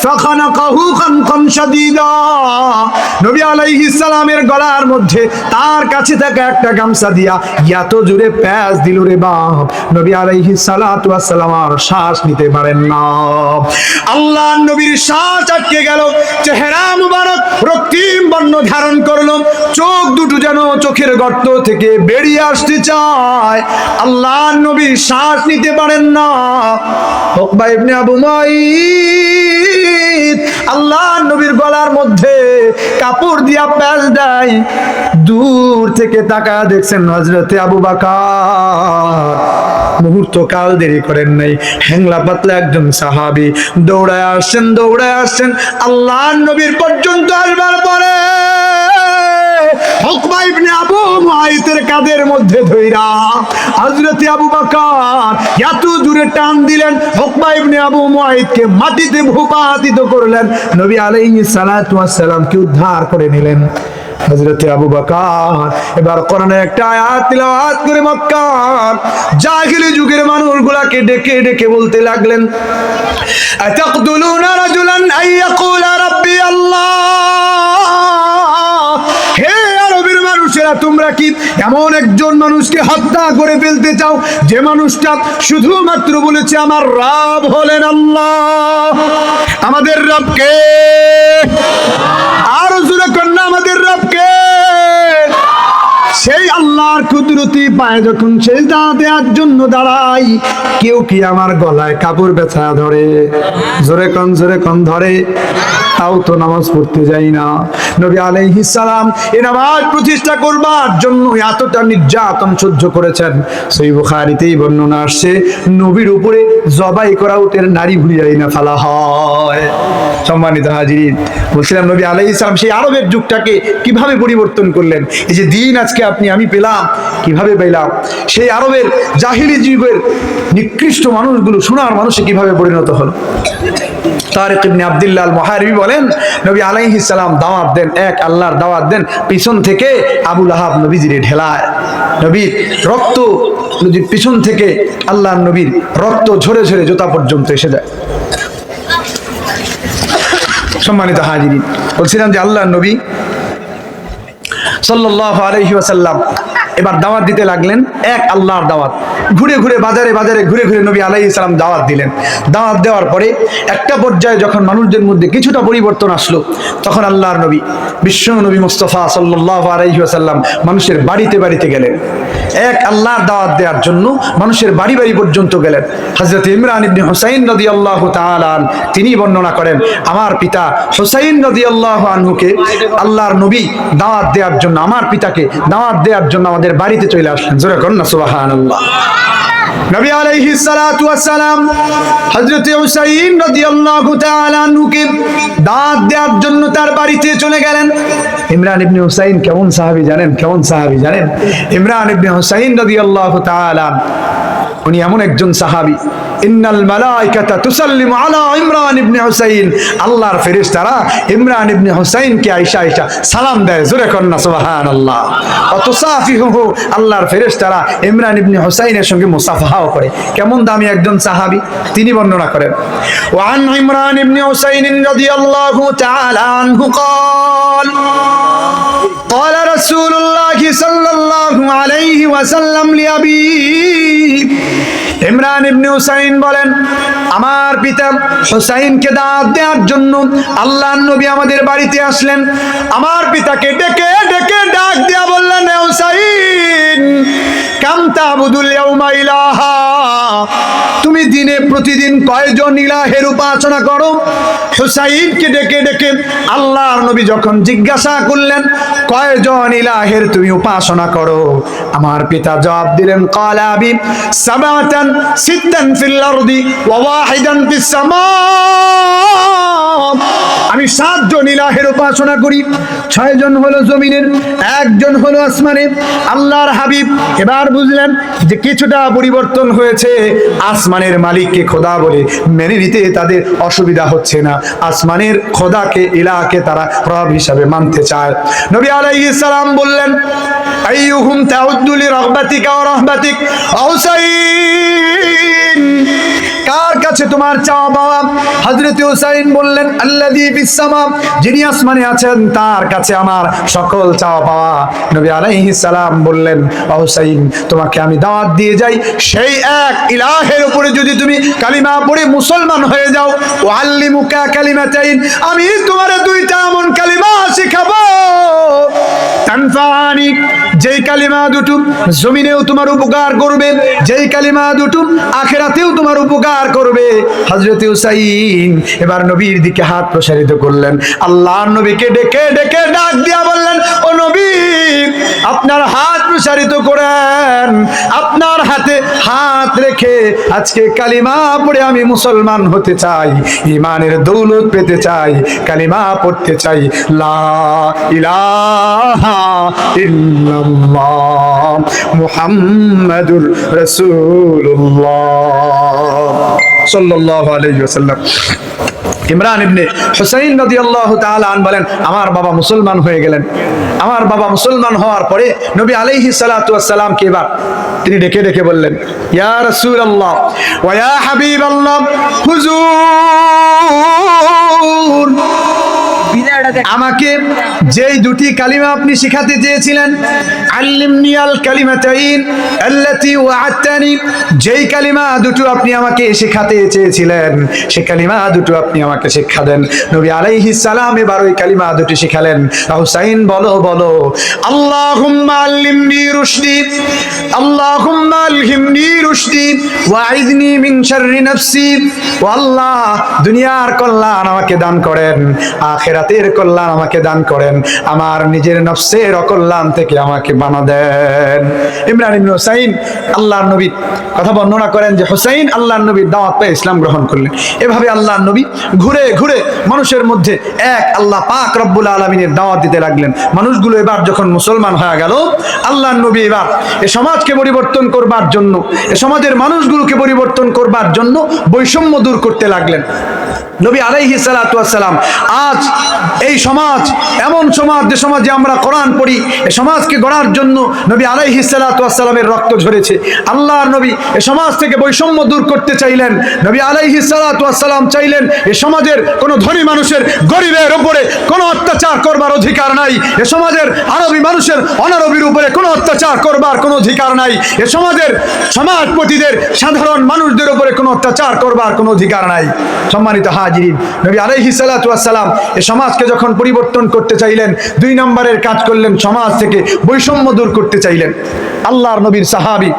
ফাখানাকাহু খানকান শাদীদা, নবী আলাইহিস সালামের গলার মধ্যে তার কাছে থাকা একটা গামছা দিয়া এত জোরে প্যাঁচ দিল রে বাপ, নবী আলাইহিস সালাতু ওয়াস সালাম আর শ্বাস নিতে পারেন না। আল্লাহর নবীর শ্বাস আটকে গেল, চেহারা মুবারক রক্তিম বর্ণ ধারণ করলো, চোখ দুটো যেন চোখের গর্ত থেকে বেরিয়ে আসতে চায়। আল্লাহর নবী শ্বাস নিতে পারেন না। উকবা ইবনে আবু মুআইদ আল্লাহ নবীর গলার মধ্যে কাপড় দিয়া প্যাঁচ দেয়। দূর থেকে তাকায় দেখছেন হযরতে আবু বকর মুহূর্ত কাল দেরি করেন নাই, হ্যাংলা পাতলা একজন সাহাবী দৌড়ায় আসছেন আল্লাহ নবীর পর্যন্ত আসবার পরে উকবা ইবনে আবু মুআইতের কাঁধের মধ্যে ধইরা হযরতে আবু বকর এত জোরে টান দিলেন, উকবা ইবনে আবু মুআইতকে মাটিতে ভূপাতিত করলেন, নবী আলাইহিস সালাতু ওয়াস সালামকে উদ্ধার করে নিলেন। হযরতে আবু বকর এবার কোরআনের একটা আয়াত তিলাওয়াত করে মক্কার জাহিলি যুগের মানুষগুলাকে ডেকে ডেকে বলতে লাগলেন, আতাকতুলুনা রাজুলান আইয়াকুলা রাব্বি আল্লাহ। হে আরবের মানুষেরা, তোমরা কি এমন একজন মানুষকে হত্যা করে ফেলতে চাও যে মানুষটা শুধুমাত্র বলেছে আমার রব হলেন আল্লাহ? আমাদের রব কে? আর জোরে কন্যা, আমাদের রব কে? সেই আল্লাহর কুদরতি পায়ে যখন সেজদা দেওয়ার জন্য দাঁড়াই, কেউ কি আমার গলায় কাপড় বেছা ধরে? জোরে কন ধরে? তাও তো নামাজ পড়তে যাই না। নবী আলাইহিস সালাম এই নামাজ প্রতিষ্ঠা করবার জন্য এতটা নির্যাতন সহ্য করেছেন। সহিহ বুখারীতেই বর্ণনা আসছে, নবীর উপরে জবাই করা উটের নারী ভুলিয়াই না ফেলা হয়। সম্মানিত হাজিরিন, বলছিলাম নবী আলাইহিস সালাম সেই আরবের যুগটাকে কিভাবে পরিবর্তন করলেন। এই যে দিন আজকে আমি পেলাম, কিভাবে পেলাম? সেই আরবের জাহিলি যুগের নিকৃষ্ট মানুষগুলো সোনার মানুষে কিভাবে পরিণত হলো। তারিক ইবনে আব্দুল্লাহ আল মুহারিবি বলেন, নবী আলাইহিস সালাম দাওয়াত দেন, এক আল্লাহর দাওয়াত দেন, পিছন থেকে আবু লাহাব নবীজিরে ঢেলায়। নবীর রক্ত পিছন থেকে আল্লাহর নবীর রক্ত ঝরে ঝরে জুতা পর্যন্ত এসে যায়। সম্মানিত হাজিরিন, বলছিলাম যে আল্লাহর নবী সাল্লাল্লাহু আলাইহি ওয়াসাল্লাম এবার দাওয়াত দিতে লাগলেন, এক আল্লাহর দাওয়াত। ঘুরে ঘুরে বাজারে ঘুরে ঘুরে নবী আলাইহিস সালাম দাওয়াত দিলেন। দাওয়াত দেওয়ার পরে একটা পর্যায়ে যখন মানুষদের মধ্যে কিছুটা পরিবর্তন আসলো, তখন আল্লাহর নবী বিশ্ব নবী মুস্তাফা সাল্লাল্লাহু আলাইহি ওয়াসাল্লাম মানুষের বাড়িতে বাড়িতে গেলেন। এক আল্লাহর দাওয়াত দেওয়ার জন্য মানুষের বাড়ি বাড়ি পর্যন্ত গেলেন। হযরত ইমরান ইবনে হুসাইন রাদিয়াল্লাহু তাআলা তিনি বর্ণনা করেন, আমার পিতা হুসাইন রাদিয়াল্লাহু আনহুকে আল্লাহর নবী দাওয়াত দেওয়ার জন্য, আমার পিতাকে দাওয়াত দেওয়ার জন্য আমাদের বাড়িতে চলে আসলেন। জোরে করুন না সুবহানাল্লাহ। নবী আলাইহিস সালাতু ওয়াস সালাম হযরত হুসাইন রাদিয়াল্লাহু তাআলা আনহুকে দাওয়াত দেওয়ার জন্য তার বাড়িতে চলে গেলেন। ইমরান ইবনে হুসাইন কেমন সাহাবী জানেন? ইমরান ইবনে হুসাইন রাদিয়াল্লাহু তাআলা উনি এমন একজন সাহাবী, ইন্নাল মালাইকাতা তুসাল্লিমু আলা ইমরান ইবনে হুসাইন, আল্লাহর ফেরেশতারা ইমরান ইবনে হুসাইনকে আয়েশা সালাম দেয়। জোরে করুন না সুবহানাল্লাহ। অতসাফিহু, আল্লাহর ফেরেশতারা ইমরান ইবনে হুসাইনের সঙ্গে মুসাফাহাও করে। কেমন দামি একজন সাহাবী, তিনি বর্ণনা করেন, ওয়ান ইমরান ইবনে হুসাইন রাদিয়াল্লাহু তাআলা আনহু قال قال رسول الله صلى الله عليه وسلم لأبي, ইমরান ইবনে হুসাইন বলেন, আমার পিতা হুসাইনকে দাওয়াত দেওয়ার জন্য আল্লাহর নবী আমাদের বাড়িতে আসলেন। আমার পিতাকে ডেকে ডেকে ডাক দিয়া বললেন, হুসাইন কাম তা'বুদুল ইয়াউমা ইলাহা, তুমি দিনে প্রতিদিন কয়জন ইলাহের উপাসনা করো? হুসাইনকে ডেকে ডেকে আল্লাহর নবী যখন জিজ্ঞাসা করলেন, কয়জন ইলাহের তুমি উপাসনা করো? আমার পিতা জবাব দিলেন, ক্বালা আবি সাবাতান সিত্তান ফিল আরদি ওয়া ওয়াহিদান ফিস সামা, আমি 7 জন ইলাহের উপাসনা করি, 6 জন হলো জমিনের, 1 জন হলো আসমানে। আল্লাহর হাবিব এবার বুঝলেন যে কিছুটা পরিবর্তন হয়েছে, আসমানের মালিককে খোদা বলে মেনে নিতে তাদের অসুবিধা হচ্ছে না, আসমানের খোদাকে ইলাহকে তারা রব হিসাবে মানতে চায়। নবী আলাইহিস সালাম বললেন, আইয়ুহুম তাউদ্দু লিরাগবাতিকা ওয়া রাহবাতিক, হুসাইন কার কাছে তোমার চাওয়া পাওয়া? হযরত হুসাইন বললেন, আল্লাযী ফিস সামা, যিনি আসমানে আছেন তার কাছে আমার সকল চাওয়া পাওয়া। নবী আলাইহিস সালাম বললেন, হুসাইন তোমাকে আমি দাওয়াত দিয়ে যাই, সেই এক ইলাহের উপরে যদি তুমি কালিমা পড়ে মুসলমান হয়ে যাও, ওয়াল্লিমুকা কালিমাতাইন, আমি তোমারে 2টা এমন কালিমা শিখাবো তানফানি, যেই কালিমা দুটো জমিনেও তোমার উপকার করবে, যেই কালিমা দুটো আখিরাতেও তোমার উপকার করবে। হযরত হুসাইন এবার নবীর দিকে হাত প্রসারিত করলেন, আল্লাহর নবীকে ডেকে ডেকে ডাক দিয়া বললেন, ও নবী, আপনার হাত প্রসারিত করেন, আপনার হাতে হাত রেখে আজকে কালিমা পড়ে আমি মুসলমান হতে চাই, ঈমানের দৌলত পেতে চাই, কালিমা পড়তে চাই, লা ইলাহা ইল্লাল্লাহ মুহাম্মাদুর রাসূলুল্লাহ সাল্লাল্লাহু আলাইহি ওয়াসাল্লাম। ইমরান ইবনে হুসাইন রাদিয়াল্লাহু তাআলা আন বলেন, আমার বাবা মুসলমান হয়ে গেলেন। আমার বাবা মুসলমান হওয়ার পরে নবী আলাইহিস সালাতু ওয়াস সালামকে এবার তিনি ডেকে ডেকে বললেন, ইয়া রাসূলুল্লাহ ওয়া ইয়া হাবিবাল্লাহ, হুজুর, আমাকে যেই দুটি কালিমা আপনি শিখাতে চেয়েছিলেন, আল্লিমনি আল কালিমাতাইন আল্লাতী ওয়া'আদতানি, যেই কালিমা দুটো আপনি আমাকে শিখাতে চেয়েছিলেন সেই কালিমা দুটো আপনি আমাকে শিক্ষা দেন। নবী আলাইহিস সালাম এবার ওই কালিমা দুটি শিখালেন। হুসাইন বলো বলো, আল্লাহুম্মা আল্লিমনি রুশদি, আল্লাহুম্মা আলহিমনি রুশদি ওয়া'ইযনি মিন শাররি নাফসি। ও আল্লাহ, দুনিয়ার কল্যাণ আমাকে দান করেন, আখিরাতের কল্যাণ আমাকে দান করেন, আমার নিজের নফসের অকল্যাণ থেকে আমাকে বানা দেন। ইমরান ইবনে হুসাইন আল্লাহর নবীর কথা বর্ণনা করেন যে হুসাইন আল্লাহর নবীর দাওয়াত পেয়ে ইসলাম গ্রহণ করলেন। এভাবে আল্লাহর নবী ঘুরে ঘুরে মানুষের মধ্যে এক আল্লাহ পাক রব্বুল আলামিনের দাওয়াত দিতে লাগলেন। মানুষগুলো এবার যখন মুসলমান হয়ে গেল, আল্লাহর নবী এবার এ সমাজকে পরিবর্তন করবার জন্য, এ সমাজের মানুষগুলোকে পরিবর্তন করবার জন্য বৈষম্য দূর করতে লাগলেন। নবী আলাইহিস সালাতু ওয়াস সালাম আজ এই সমাজ এমন সমাজ, যে সমাজে আমরা কোরআন পড়ি, এই সমাজকে গড়ার জন্য নবী আলাইহিস সালাতু ওয়াস সালামের রক্ত ঝরেছে। আল্লাহর নবী এই সমাজ থেকে বৈষম্য দূর করতে চাইলেন। নবী আলাইহিস সালাতু ওয়াস সালাম চাইলেন এই সমাজের কোনো ধনী মানুষের গরিবের উপরে কোনো অত্যাচার করবার অধিকার নাই, এ সমাজের আরবি মানুষের অনারবির উপরে কোনো অত্যাচার করবার কোনো অধিকার নাই, এ সমাজের সমাজপতিদের সাধারণ মানুষদের উপরে কোনো অত্যাচার করবার কোনো অধিকার নাই। সম্মানিত হাজিরিন, নবী আলাইহিস সালাতু ওয়াস সালাম এই সমাজকে যখন পরিবর্তন করতে চাইলেন, দুই নম্বরের কাজ করলেন, সমাজ থেকে বৈষম্য দূর করতে চাইলেন। আল্লাহর নবীর সাহাবী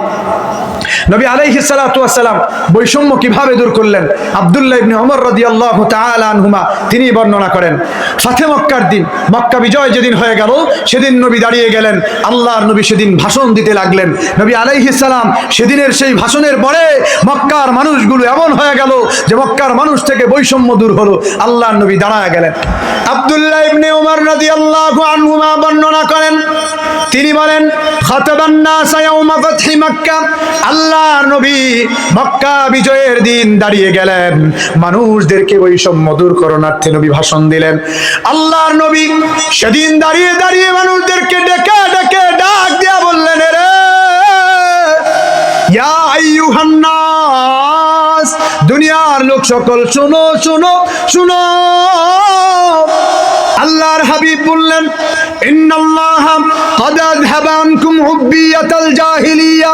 নবী আলাইহিস সালাতু ওয়াস সালাম বৈষম্য কিভাবে দূর করলেন, আব্দুল্লাহ ইবনে ওমর রাদিয়াল্লাহু তাআলা আনহুমা তিনি বর্ণনা করেন। ফাতে মক্কার দিন, মক্কা বিজয় যেদিন হয়ে গেল, সেদিন নবী দাঁড়িয়ে গেলেন। আল্লাহর নবী সেদিন ভাষণ দিতে লাগলেন। নবী আলাইহিস সালাম সেদিনের সেই ভাষণের পরে মক্কার মানুষগুলো এমন হয়ে গেল যে মক্কার মানুষ থেকে বৈষম্য দূর হলো। আল্লাহর নবী দাঁড়ায় গেলেন। আব্দুল্লাহ ইবনে ওমর রাদিয়াল্লাহু আনহুমা বর্ণনা করেন, তিনি বলেন, খাতাবান নাস ইয়াউমা ফাতহি মক্কা, আল্লাহর নবী মক্কা বিজয়ের দিন দাঁড়িয়ে গেলেন, মানুষদেরকে বৈষম্য দূর করণার্থে নবী ভাষণ দিলেন। আল্লাহর নবী সেদিন দাঁড়িয়ে দাঁড়িয়ে মানুষদেরকে ডেকে ডেকে ডাক দিয়া বললেন, রে ইয়া আইয়ুহান নাস, দুনিয়ার লোক সকল শুনো শুনো শুনো। আল্লাহর হাবিব বললেন, ইন্নাল্লাহ ক্বাদ আযহাবা আনকুম হুব্বিয়াতাল জাহিলিয়া,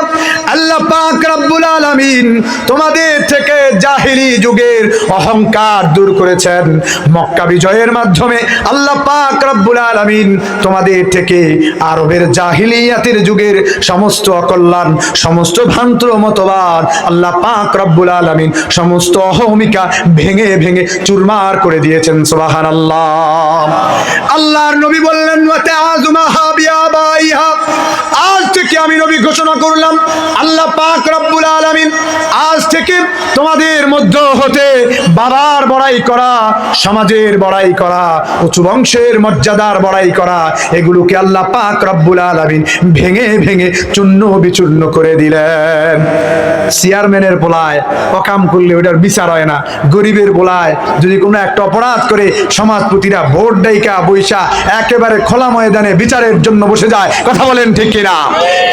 আল্লাহ পাক রব্বুল আলামিন তোমাদের থেকে জাহিলি যুগের অহংকার দূর করেছেন। মক্কা বিজয়ের মাধ্যমে আল্লাহ পাক রব্বুল আলামিন তোমাদের থেকে আরবের জাহিলিয়াতের যুগের সমস্ত অকল্যাণ, সমস্ত ভ্রান্ত মতবাদ আল্লাহ পাক রব্বুল আলামিন সমস্ত অহমিকা ভেঙে ভেঙে চুরমার করে দিয়েছেন। সুবহানাল্লাহ। আল্লাহর নবী বললেন, ওয়া তাআযুমাহা বিআবাইহা, আজ থেকে আমি নবী ঘোষণা করলাম, আল্লাহ পাক রব্বুল আলামিন আজ থেকে তোমাদের মধ্য হতে বাবার বড়াই করা, সমাজের বড়াই করা, উঁচু বংশের মর্যাদার বড়াই করা, এগুলোকে আল্লাহ পাক রব্বুল আলামিন ভেঙে ভেঙে চূর্ণ বিচূর্ণ করে দিলেন। চেয়ারম্যানের পোলায় অকাম করলে ওটার বিচার হয় না, গরিবের পোলায় যদি কোনো একটা অপরাধ করে সমাজপতিরা ভোট ডাইকা বৈশা একেবারে খোলা ময়দানে বিচারের জন্য বসে যায়। কথা বলেন ঠিক কিনা?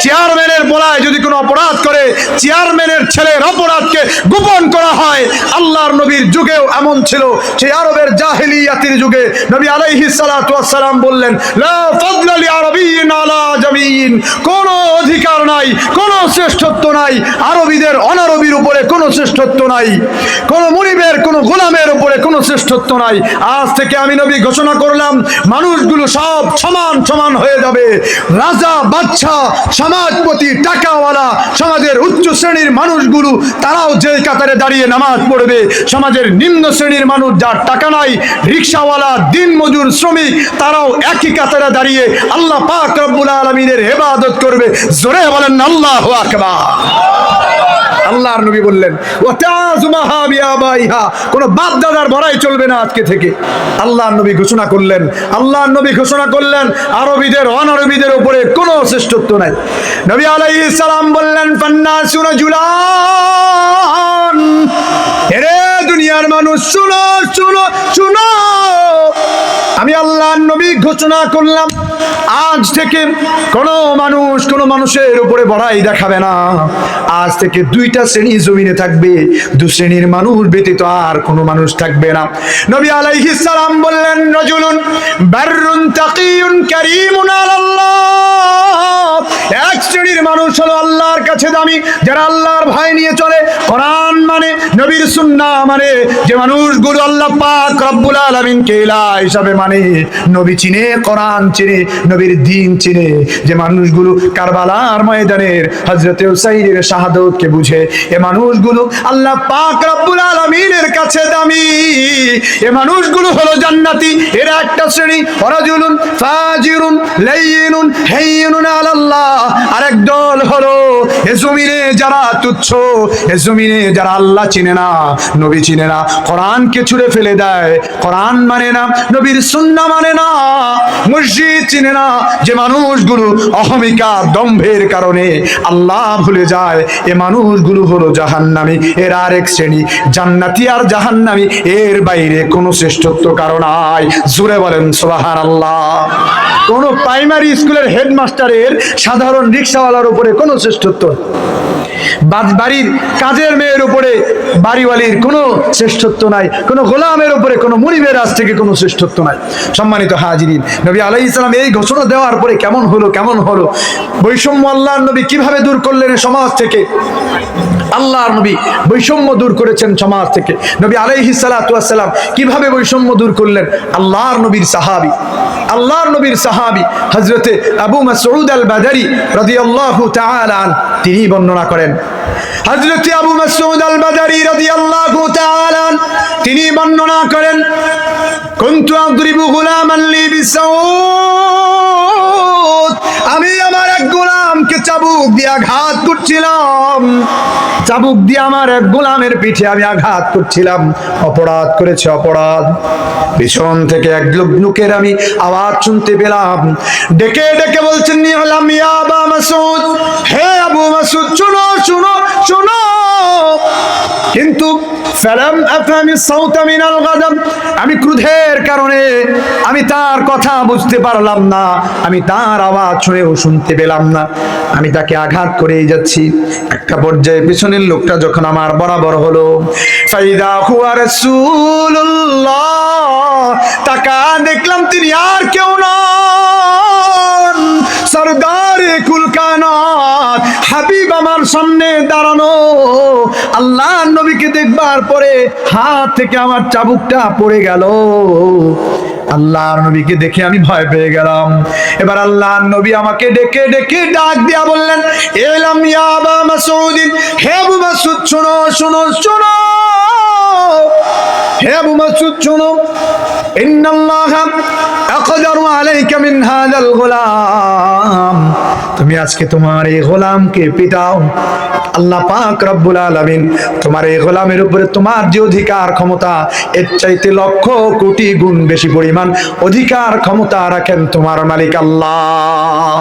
চেয়ারম্যানের পোলায় যদি কোনো অপরাধ করে, চেয়ারম্যানের ছেলের অপরাধকে গোপন করে করা হয়। আল্লাহর নবীর যুগেও এমন ছিল। সেই আরবের জাহেলিয়াতের যুগে নবী আলাইহিস সালাতু ওয়াস সালাম বললেন, লা ফাদলা লি আরাবিয়্যিন আলা জামিয়্যিন, কোনো অধিকার নাই, কোনো শ্রেষ্ঠত্ব নাই আরবীদের অনারবীর উপরে, কোনো শ্রেষ্ঠত্ব নাই, কোনো মুনিবের, কোনো গোলামের উপরে কোনো শ্রেষ্ঠত্ব নাই। আজ থেকে আমি নবী ঘোষণা করলাম, মানুষগুলো সব সমান সমান হয়ে যাবে। রাজা, বাদশা, সমাজপতি, টাকাওয়ালা, সমাজের উচ্চ শ্রেণীর মানুষগুলো তারাও যে কাতারে দাঁড়িয়ে নামাজ পড়বে, সমাজের নিম্ন শ্রেণীর মানুষ যার টাকা নাই, রিকশাওয়ালা, দিনমজুর, শ্রমিক, তারাও একই কাতারে দাঁড়িয়ে আল্লাহ পাক রব্বুল আলামিনের ইবাদত করবে। জোরে বলেন আল্লাহু আকবার। আল্লাহর নবী বললেন, ওয়াতাজুমাহা বিআবাইহা, কোন বাপ দাদার বড়াই চলবে না আজকে থেকে। আল্লাহর নবী ঘোষণা করলেন, আল্লাহর নবী ঘোষণা করলেন, আরবীদের অনারবীদের উপরে কোনো শ্রেষ্ঠত্ব নাই। নবী আলাইহিস সালাম বললেন, ফান্নাসু রাজুলান, এরে দুনিয়ার মানুষ শুনো শুনো শুনো, আমি আল্লাহর নবী ঘোষণা করলাম, আজ থেকে কোনো মানুষ কোনো মানুষের উপরে বড়াই দেখাবে না। আজ থেকে দুইটা শ্রেণী জমিনে থাকবে, দু শ্রেণীর মানুষ ব্যতীত আর কোনো মানুষ থাকবে না। নবী আলাইহিস সালাম বললেন, রাজুলুন বাররুন তাকিয়ুন কারীমুন আলাল্লাহ, এক শ্রেণীর মানুষ হলো আল্লাহর কাছে দামি, যারা আল্লাহর ভয় নিয়ে চলে, কোরআন মানে, নবীর সুন্নাহ মানে, যে মানুষগুলো আল্লাহ পাক রব্বুল আলামিনকে ইলাহ হিসাবে মানে, নবী চিনে, কোরআন চিনে, নবীর দ্বীন চিনে, যে মানুষগুলো কারবালার ময়দানের হযরত হুসাইনের শাহাদাতকে বুঝে, এ মানুষগুলো আল্লাহ পাক রব্বুল আলামিনের কাছে দামি, এ মানুষগুলো হলো জান্নাতি। এরা একটা শ্রেণী। ওয়ারাজুলুন ফাজিরুন লাইয়িনুন হাইয়িনুন আলাল্লাহ, আরেক দল হলো এ জমিনে যারা তুচ্ছ, এ জমিনে যারা আল্লাহ চিনে না, নবী চিনে না, কোরআনকে ছুঁড়ে ফেলে দেয়, কোরআন মানে না, নবীর সুন্নাহ মানে না, মসজিদ চিনে না, যে মানুষগুলো অহমিকা, দম্ভের কারণে আল্লাহ ভুলে যায়, এ মানুষগুলো হলো জাহান্নামী। এর আরেক শ্রেণী। জান্নাতি আর জাহান্নামী, এর বাইরে কোনো শ্রেষ্ঠত্ব কারণ নাই। জোরে বলেন সুবহানাল্লাহ। কোন প্রাইমারি স্কুলের হেডমাস্টারের সাধারণ রিকশাওয়ালার উপরে কোনো শ্রেষ্ঠত্ব, বাড়ির কাজের মেয়ের উপরে বাড়িওয়ালির কোনো শ্রেষ্ঠত্ব নাই, কোনো গোলামের উপরে, কোনো মুনিবের আজ থেকে কোনো শ্রেষ্ঠত্ব নাই। সম্মানিত হাজিরিন, নবী আলাইহিস সালাম এই ঘোষণা দেওয়ার পরে কেমন হলো বৈষম্য আল্লাহর নবী কিভাবে দূর করলেন সমাজ থেকে। আল্লাহর নবী বৈষম্য দূর করেছেন সমাজ থেকে। নবী আলাইহিস সালাতু ওয়াস সালাম কিভাবে বৈষম্য দূর করলেন। আল্লাহর নবীর সাহাবী হযরতে আবু মাসউদ আল বাদারি রাদিয়াল্লাহু তাআলা আন, তিনি বর্ণনা করেন, হযরতে আবু মাসউদ আল বাদারি রাদিয়াল্লাহু তাআলা আন, তিনি বর্ণনা করেন, কুনতু আদরিবু গুলামান লি বিসাউদ, আমি আমার এক গোলামকে চাবুক দিয়ে আঘাত করছিলাম, চাবুক দিয়ে আমার এক গোলামের পিঠে আমি আঘাত করছিলাম। অপরাধ করেছে, অপরাধ। পিছন থেকে এক লোকের আমি আওয়াজ শুনতে পেলাম, ডেকে ডেকে বলছেন, নিহলাম ইয়া আবা মাসউদ, হে আবু মাসউদ, শুনো শুনো শুনো। কিন্তু ফালাম আফহামি সাউতা মিনাল গাদাব, আমি ক্রোধের কারণে আমি তার কথা বুঝতে পারলাম না, আমি তার আওয়াজ শুনেও শুনতে পেলাম না, আমি তাকে আঘাত করেই যাচ্ছি। একটা পর্যায়ে পিছনের লোকটা যখন আমার বরাবর হলো, ফাইদা হুয়া রাসূলুল্লাহ, তাকা দেখলাম তিনি আর কেউ নন, সরদারে কুল কায়নাত, হাবিব আমার সামনে দাঁড়ানো। আল্লাহর নবীকে দেখবার পরে হাত থেকে আমার চাবুকটা পড়ে গেল। আল্লাহর নবীকে দেখে আমি ভয় পেয়ে গেলাম। এবার আল্লাহর নবী আমাকে ডেকে ডেকে ডাক দিয়া বললেন, এলাম ইয়া আবা মাসউদ, হে আবু মাসউদ, শোনো শোনো শোনো, হে আবু মাসউদ শোনো, ইন্নাল্লাহা আকদারু আলাইকা মিন হাযাল গোলাম, তুমি আজকে তোমার এই গোলামকে পিটাও। আল্লাহ পাক রব্বুল আলামিন তোমার এই গোলামের উপরে তোমার যে অধিকার ক্ষমতা, এর চাইতে লক্ষ কোটি গুণ বেশি পরিমাণ অধিকার ক্ষমতা রাখেন তোমার মালিক আল্লাহ।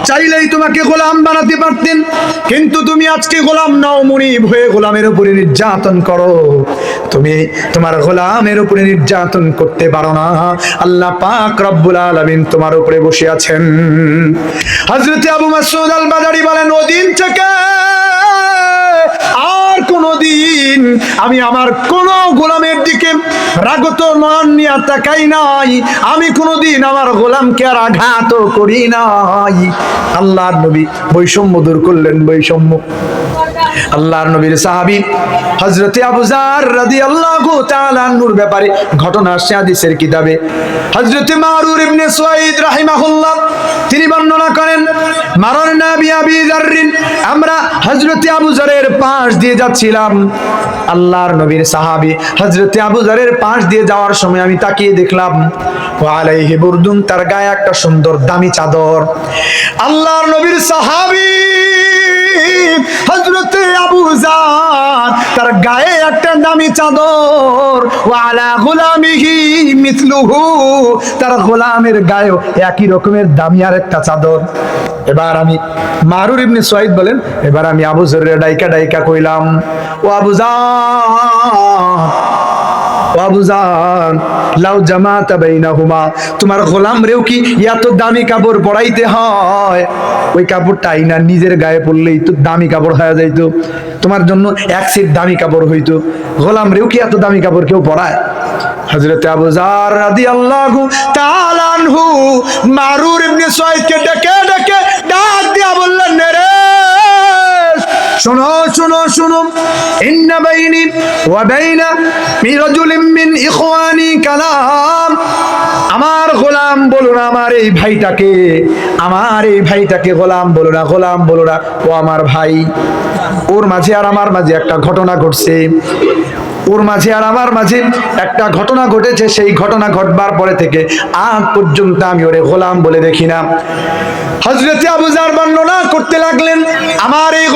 চাইলেই তোমাকে গোলাম বানাতে পারতেন, কিন্তু তুমি আজকে গোলাম নাও, মুনিব হয়ে গোলামের উপরে নির্যাতন করো। তুমি তোমার গোলামের উপরে নির্যাতন করতে পারো না। আল্লাহ পাক রব্বুল আলামিন তোমার উপরে বসে আছেন। হযরত আবু মাসউদ আল বাদারি বলেন, ওদিন থেকে আর কোনোদিন আমি আমার কোন গোলামের দিকে রাগত নয়ন নিয়ে তাকাই নাই, আমি কোনোদিন আমার গোলামকে আর আঘাত করি নাই। আল্লাহর নবী বৈষম্য দূর করলেন, বৈষম্য। আল্লাহর নবীর সাহাবী হযরত আবু যার রাদিয়াল্লাহু তাআলা আনহুর ব্যাপারে ঘটনা আসছে হাদিসের কিতাবে। হযরত মারুর ইবনে সুয়াইদ রাহিমাহুল্লাহ তিনি বর্ণনা করেন, মারনা বিআবি যাররিন, আমরা হযরত আবু যারের পাশ দিয়ে যাচ্ছিলাম। আল্লাহর নবীর সাহাবী হযরত আবু যারের পাশ দিয়ে যাওয়ার সময় আমি তাকিয়ে দেখলাম ওয়া আলাইহি বুরদুন, তার গায়ে একটা সুন্দর দামি চাদর। আল্লাহর নবীর সাহাবী হযরত আবু যার, তার গায়ে একটা দামি চাদর। ওয়া আলা গুলামিহি মিথলুহু, তার গোলামের গায়েও একই রকমের দামি আর একটা চাদর। এবার আমি মারুর ইবনে সুয়াইদ বলেন, এবার আমি আবু যারের ডাইকা ডাইকা কইলাম, ও আবু যার, লাউ জামাতা বাইনাহুমা, তোমার গোলাম রেও কি এত দামি কাপড় পরাইতে হয়? ওই কাপড়টা আইনা নিজের গায়ে পড়লেই তো দামি কাপড় হয়ে যাইতো, তোমার জন্য এক সেট দামি কাপড় হইতো। গোলাম রেও কি এত দামি কাপড় কেউ পরায়? হযরত আবু যার রাদিয়াল্লাহু তাআলা আনহু মারুর ইবনে সুয়াইদকে ডেকে ডেকে ডাক দিয়া বললেন, রে শোনো শোনো শোনো, ইন্না বাইনি ওয়া বাইনা রাজুলিন মিন ইখওয়ানি কালাম, আমার গোলাম বলো না আমার এই ভাইটাকে, আমার এই ভাইটাকে গোলাম বলো না, গোলাম বলো না, ও আমার ভাই। ওর মাঝে আর আমার মাঝে একটা ঘটনা ঘটছে, ওর মাঝে আর আমার মাঝে একটা ঘটনা ঘটেছে। সেই ঘটনা ঘটবার পরে থেকে আজ পর্যন্ত আমি ওরে গোলাম বলে দেখি না। হযরত আবু যার বর্ণনা করতে লাগলেন, আমার এই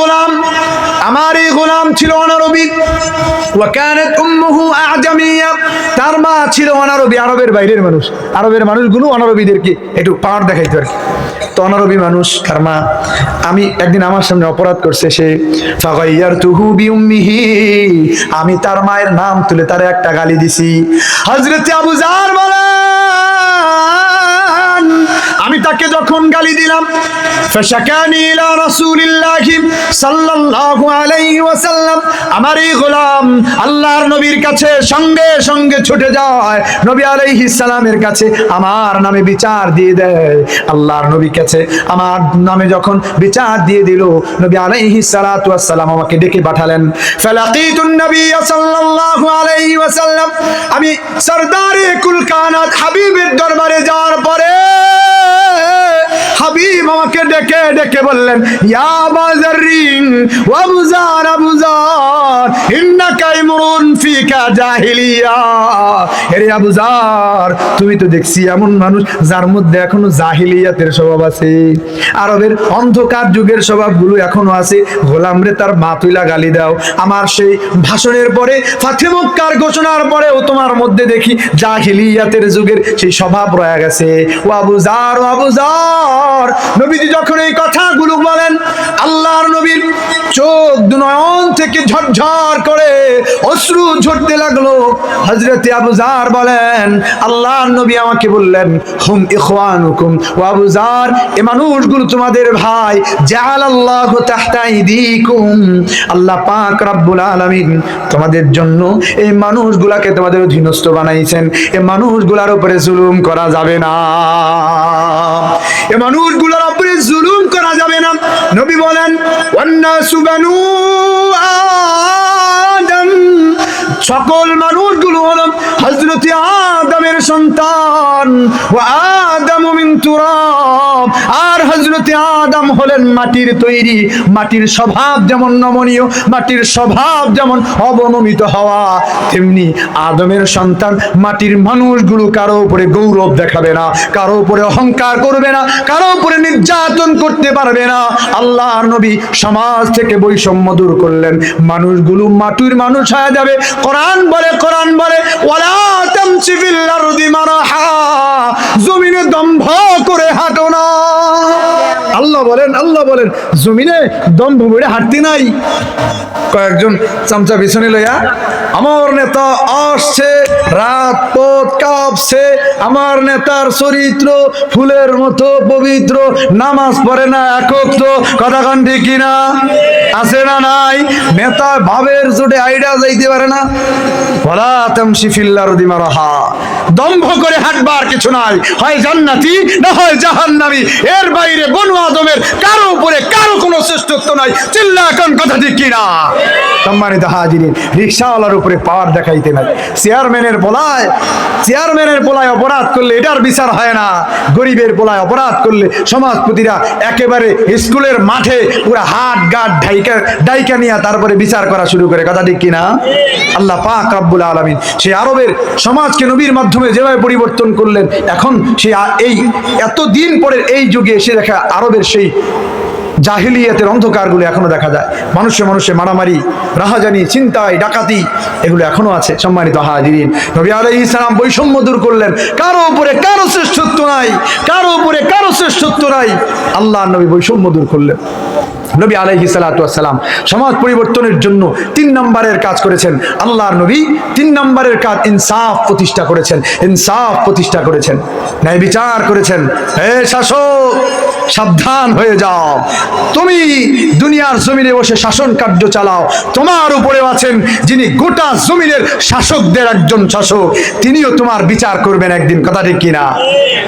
গোলাম ছিল অনারবী। ওয়া কানাত উম্মুহু আ'জামিয়া, তার মা ছিল অনারবী, আরবের বাইরের মানুষ। আরবের মানুষগুলো অনারবীদেরকে একটু পাওয়ার দেখাইতো আর কি। তো অনারবী মানুষ, তার মা। আমি একদিন আমার সামনে অপরাধ করছে সে, ফাগাইয়ারতুহু বিউম্মিহি, আমি তার মায়ের নাম তুলে তার একটা গালি দিছি। হযরত আবু যার বলেন, আমি তাকে যখন গালি দিলাম, ফাশাকানি ইলা রাসূলিল্লাহি সাল্লাল্লাহু আলাইহি ওয়াসাল্লাম, আমার এই গোলাম আল্লাহর নবীর কাছে সঙ্গে সঙ্গে ছুটে যায়, নবী আলাইহিস সালামের কাছে আমার নামে বিচার দিয়ে দেয়। আল্লাহর নবীর কাছে আমার নামে যখন বিচার দিয়ে দিল, নবী আলাইহিস সালাতু ওয়াস সালাম আমাকে ডেকে পাঠালেন। ফালাকিতুন নবী সাল্লাল্লাহু আলাইহি ওয়াসাল্লাম, আমি সরদারে কুল কানাত হাবিবের দরবারে যাওয়ার পরে হাবিব আমাকে ডেকে ডেকে বললেন, ইয়া আবু যাররিন ওয়া আবু যার, আবু যার, ইন্নাকা ইমরুন ফিকা জাহিলিয়া, হে আবু যার, তুমি তো দেখছি এমন মানুষ যার মধ্যে এখনো জাহিলিয়াতের স্বভাব আছে, আরবের অন্ধকার যুগের স্বভাবগুলো এখনো আছে। গোলামরে তার মা তুইলা গালি দাও। আমার সেই ভাষণের পরে, ফাতহে মক্কার ঘোষণার পরেও তোমার মধ্যে দেখি জাহিলিয়াতের যুগের সেই স্বভাব রয়ে গেছে। ও আবু যার, ও আবু যার, নবীজি যখন এই কথাগুলো বলেন, আল্লাহর নবীর চোখ দুনয়ন থেকে ঝরঝর করে অশ্রু ঝরতে লাগলো। হযরত আবু যার বলেন, আল্লাহর নবী আমাকে বললেন, হুম ইখওয়ানুকুম, ও আবু যার, এই মানুষগুলো তোমাদের ভাই। জাআলাল্লাহু তাহতা আইদিকুম, আল্লাহ পাক রব্বুল আলামিন তোমাদের জন্য এই মানুষগুলাকে তোমাদের অধীনস্থ বানাইছেন। এই মানুষগুলোর উপরে জুলুম করা যাবে না, এই মানুষগুলোর উপরে জুলুম করা যাবে না। নবী বলেন, ওয়ান্নাসু বানু আদম, সকল মানুষগুলো হলো হযরত আদমের সন্তান। ওয়া আদামু মিন তুরাব, আর হযরত আদম হলেন মাটির তৈরি। মাটির স্বভাব যেমন নমনীয়, মাটির স্বভাব যেমন অবনমিত হওয়া, তেমনি আদমের সন্তান মাটির মানুষগুলো কারো উপরে গৌরব দেখাবে না, কারো উপরে অহংকার করবে না, কারো উপরে নির্যাতন করতে পারবে না। আল্লাহর নবী সমাজ থেকে বৈষম্য দূর করলেন, মানুষগুলো মাটির মানুষ হয়ে যাবে। কোরআন বলে ওয়ালা তামশি ফিল আরদি মারহা, জমিনে দম্ভ করে হাঁটো না। আল্লাহ বলেন জমিনে দম্ভ বইরে হাঁটতি নাই। কয়েকজন চামচা পিছনে লইয়া আমার নেতা আসছে, রাত পথ কাঁপছে, আমার নেতার চরিত্র ফুলের মতো পবিত্র, নামাজ পড়ে না একক, তো কথা কান ঠিক কিনা? আছে না নাই? নেতা ভাবের জোটে আইডা যাইতে পারে না। ওয়ালা তামশি ফিল আরদি মারহা, দম্ভ করে হাঁটবার কিছু নাই, হয় জান্নাতি না হয় জাহান্নামী, এর বাইরে বনু আদমের কারো উপরে কারো কোনো শ্রেষ্ঠত্ব নাই। চিল্লা এখন কথা ঠিক কিনা? সম্মানিত হাজিরিন, রিকশাওয়ালার উপরে পাওয়ার দেখাইতে নাই, চেয়ারম্যানের পোলায় অপরাধ করলে এটার বিচার হয় না, গরিবের পোলায় অপরাধ করলে সমাজপতিরা একেবারে স্কুলের মাঠে পুরো হাত গাট ডাইকা নিয়ে তারপরে বিচার করা শুরু করে। কথা ঠিক কিনা? আল্লাহ পাক রব্বুল আলামিন সেই আরবের সমাজকে নবীর মাধ্যমে যেভাবে পরিবর্তন করলেন, এখন সেই এই এতদিন পরে এই যুগে এসে দেখা আরবের সেই জাহিলিয়াতের অন্ধকারগুলো এখনো দেখা যায়। মানুষে মারামারি, রাহাজানি, ছিনতাই, ডাকাতি এগুলো এখনো আছে। সম্মানিত হাজিরিন, নবী আলাইহিস সালাম বৈষম্য দূর করলেন, কারো উপরে কারো শ্রেষ্ঠত্ব নাই, কারো উপরে কারো শ্রেষ্ঠত্ব নাই। আল্লাহর নবী বৈষম্য দূর করলেন। নবী আলাইহিস সালাতু ওয়াস সালাম সমাজ পরিবর্তনের জন্য 3 নম্বরের কাজ করেছেন। আল্লাহর নবী 3 নম্বরের কাজ ইনসাফ প্রতিষ্ঠা করেছেন, ন্যায় বিচার করেছেন। হে শাসক, সাবধান হয়ে যাও, তুমি দুনিয়ার জমিনে বসে শাসন কার্য চালাও, তোমার উপরেও আছেন যিনি গোটা জমিনের শাসকদের একজন শাসক, তিনিও তোমার বিচার করবেন একদিন। কথা ঠিক কিনা?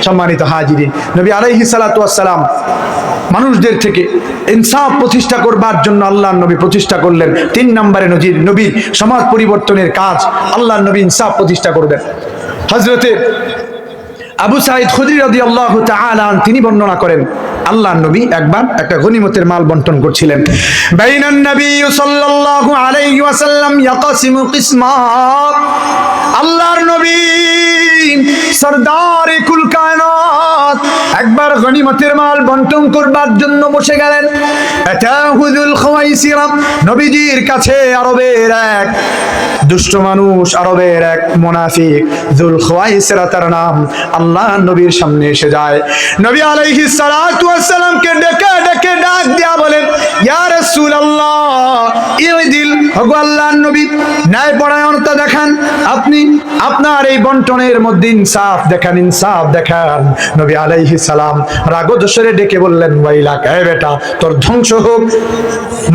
সম্মানিত হাজিরিন, নবী আলাইহিস সালাতু ওয়াস সালাম মানুষদের থেকে ইনসাফ প্রতিষ্ঠা করবার জন্য আল্লাহর নবী প্রতিষ্ঠা করলেন 3 নম্বরে নবীর সমাজ পরিবর্তনের কাজ। আল্লাহর নবী ইনসাফ প্রতিষ্ঠা করবেন। হযরতে আবু সাঈদ খুদরি রাদিয়াল্লাহু তাআলা তিনি বর্ণনা করেন, আল্লাহর নবী একবার একটা গনিমতের মাল বন্টন করছিলেন। বাইনান নবী সাল্লাল্লাহু আলাইহি ওয়াসাল্লাম ইয়াকসিমু কিসমা, আল্লাহর নবী সরদারে কুল কায়নাত একবার গনিমতের মাল বন্টন করবার জন্য বসে গেলেন। আতাহুযুল খুয়াইসিরা, নবীজির কাছে আরবের এক দুষ্ট মানুষ, আরবের এক মুনাফিক যুল খুয়াইসিরা তার নাম, আল্লাহর নবীর সামনে এসে যায়। নবী আলাইহিস সালাতু ওয়াস সালামকে ডেকে ডাক দিয়া বলেন, ইয়া রাসূলুল্লাহ ইদিল, ওগো আল্লাহর নবী ন্যায় পরায়ণতা দেখান, আপনি আপনার এই বন্টনের মধ্যে ইনসাফ দেখান। নবী আলাইহিস সালাম রাগজোশরে ডেকে বললেন, ওয়াইলাক, এ বেটা তোর ধ্বংস হোক,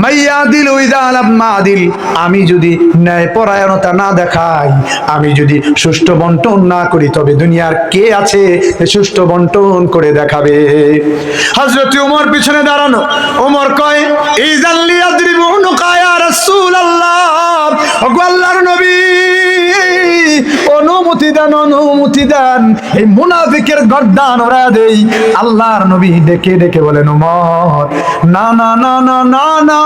মাইয়াদিল উইদালাম মাদিল, আমি যদি ন্যায় পরায়ণতা না দেখাই, আমি যদি সুষ্ঠু বন্টন না করি, তবে দুনিয়ার কে আছে সুষ্ঠু বন্টন করে দেখাবে? হযরত ওমর পিছনে দাঁড়ানো, ওমর কয়, ইজাল্লি আদরিবু নুকায়া রাসূলুল্লাহ, ওগো আল্লাহর নবী অনুমতি দেন, এই মুনাফিকের গর্দান ওরা দেই। আল্লাহর নবী ডেকে বলেন, ওমর না না না না না না,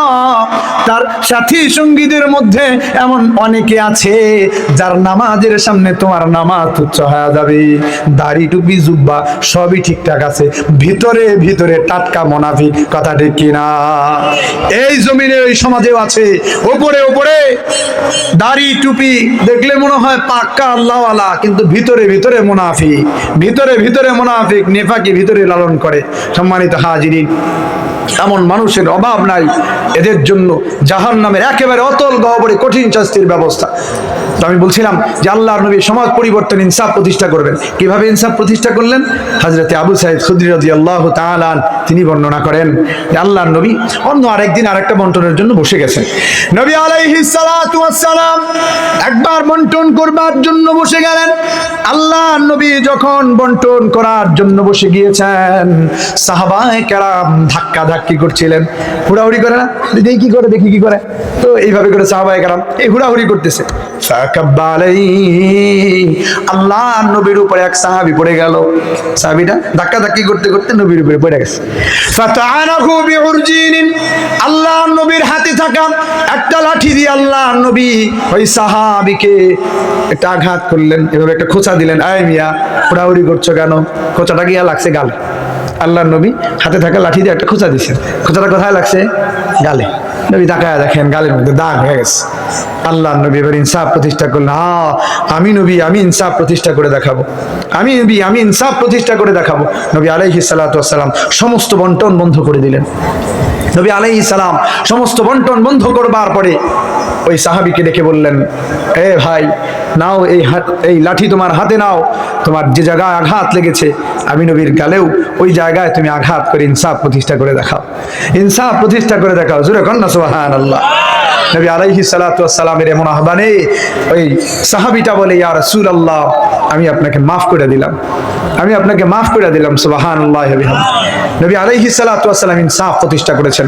তার সাথী সঙ্গীদের মধ্যে এমন অনেকে আছে যার নামাজের সামনে তোমার নামাজ তুচ্ছ হয়ে যাবে, দাড়ি টুপি জুব্বা সবই ঠিকঠাক আছে, ভিতরে টাটকা মুনাফিক। কথা ঠিক কিনা? এই জমিনে ওই সমাজেও আছে, উপরে দাড়ি টুপি দেখলে মনে হয় পাক্কা আল্লাহওয়ালা, কিন্তু ভিতরে মুনাফিক, নেফাকি ভিতরে লালন করে। সম্মানিত হাজিরিন, এমন মানুষের অভাব নাই, এদের জন্য জাহান্নামের একেবারে অতল গহ্বরে কঠিন শাস্তির ব্যবস্থা। তো আমি বলছিলাম যে আল্লাহর নবী সমাজ পরিবর্তন, ইনসাফ প্রতিষ্ঠা করবেন। কিভাবে ইনসাফ প্রতিষ্ঠা করলেন? হযরতে আবু সাঈদ খুদরি রাদিয়াল্লাহু তাআলা তিনি বর্ণনা করেন যে আল্লাহর নবী অন্য আরেকদিন আরেকটা বন্টনের জন্য বসে গেছেন। নবী আলাইহিস সালাতু ওয়াস সালাম একবার বন্টন করবার জন্য বসে গেলেন। আল্লাহর নবী যখন বন্টন করার জন্য বসে গিয়েছেন, সাহাবায়ে কেরাম ধাক্কি করছিলেন, হুড়াহুড়ি করে না, দেখি কি করে, তো এইভাবে করে সাহাবায়ে কেরাম এই হুড়াহুড়ি করতেছে। আল্লাহর নবীর উপরে এক সাহাবী পড়ে গেল, সাহাবীটা ধাক্কি করতে নবীর উপরে পড়ে গেছে। ফাতাআনাহু বিউরজিন, আল্লাহর নবীর হাতে থাকা একটা লাঠি দিয়ে আল্লাহর নবী ওই সাহাবীকে একটা আঘাত করলেন, এভাবে একটা খোঁচা দিলেন। আয় মিয়া, হুড়াহুড়ি করছো কেন? খোঁচাটা গিয়া লাগছে গালে। আল্লাহ নবী হাতে থাকা লাঠি দিয়ে একটা খোঁচা দিচ্ছেন। খোঁচাটা কোথায় লাগছে? গালে। নবী তাকায় দেখেন গালের মধ্যে দাগ হয়ে গেছে। আল্লাহ নবী এবার ইনসাফ প্রতিষ্ঠা করলেন, আমি নবী, আমি ইনসাফ প্রতিষ্ঠা করে দেখাবো, আমি নবী, আমি ইনসাফ প্রতিষ্ঠা করে দেখাবো। নবী আলাইহিস সালাতু ওয়াস সালাম সমস্ত বন্টন বন্ধ করে দিলেন। নবী আলাইহিস সালাম সমস্ত বন্টন বন্ধ করবার পরে ওই সাহাবীকে ডেকে বললেন, এ ভাই, নাও এই লাঠি তোমার হাতে নাও, তোমার যে জায়গায় আঘাত লেগেছে আমি নবীর গালেও ওই জায়গায় তুমি আঘাত করে ইনসাফ প্রতিষ্ঠা করে দেখাও, ইনসাফ প্রতিষ্ঠা করে দেখাও। জোরে কন্না সুবহানাল্লাহ। নবী আলাইহিস সালাতু ওয়াস সালামের এমন আহ্বানে ওই সাহাবীটা বলে, ইয়া রাসূলুল্লাহ, আমি আপনাকে মাফ করে দিলাম, আমি আপনাকে মাফ করে দিলাম। সুবহানাল্লাহ। নবী আলাইহিস সালাতু ওয়াস সালাম ইনসাফ প্রতিষ্ঠা করেছেন,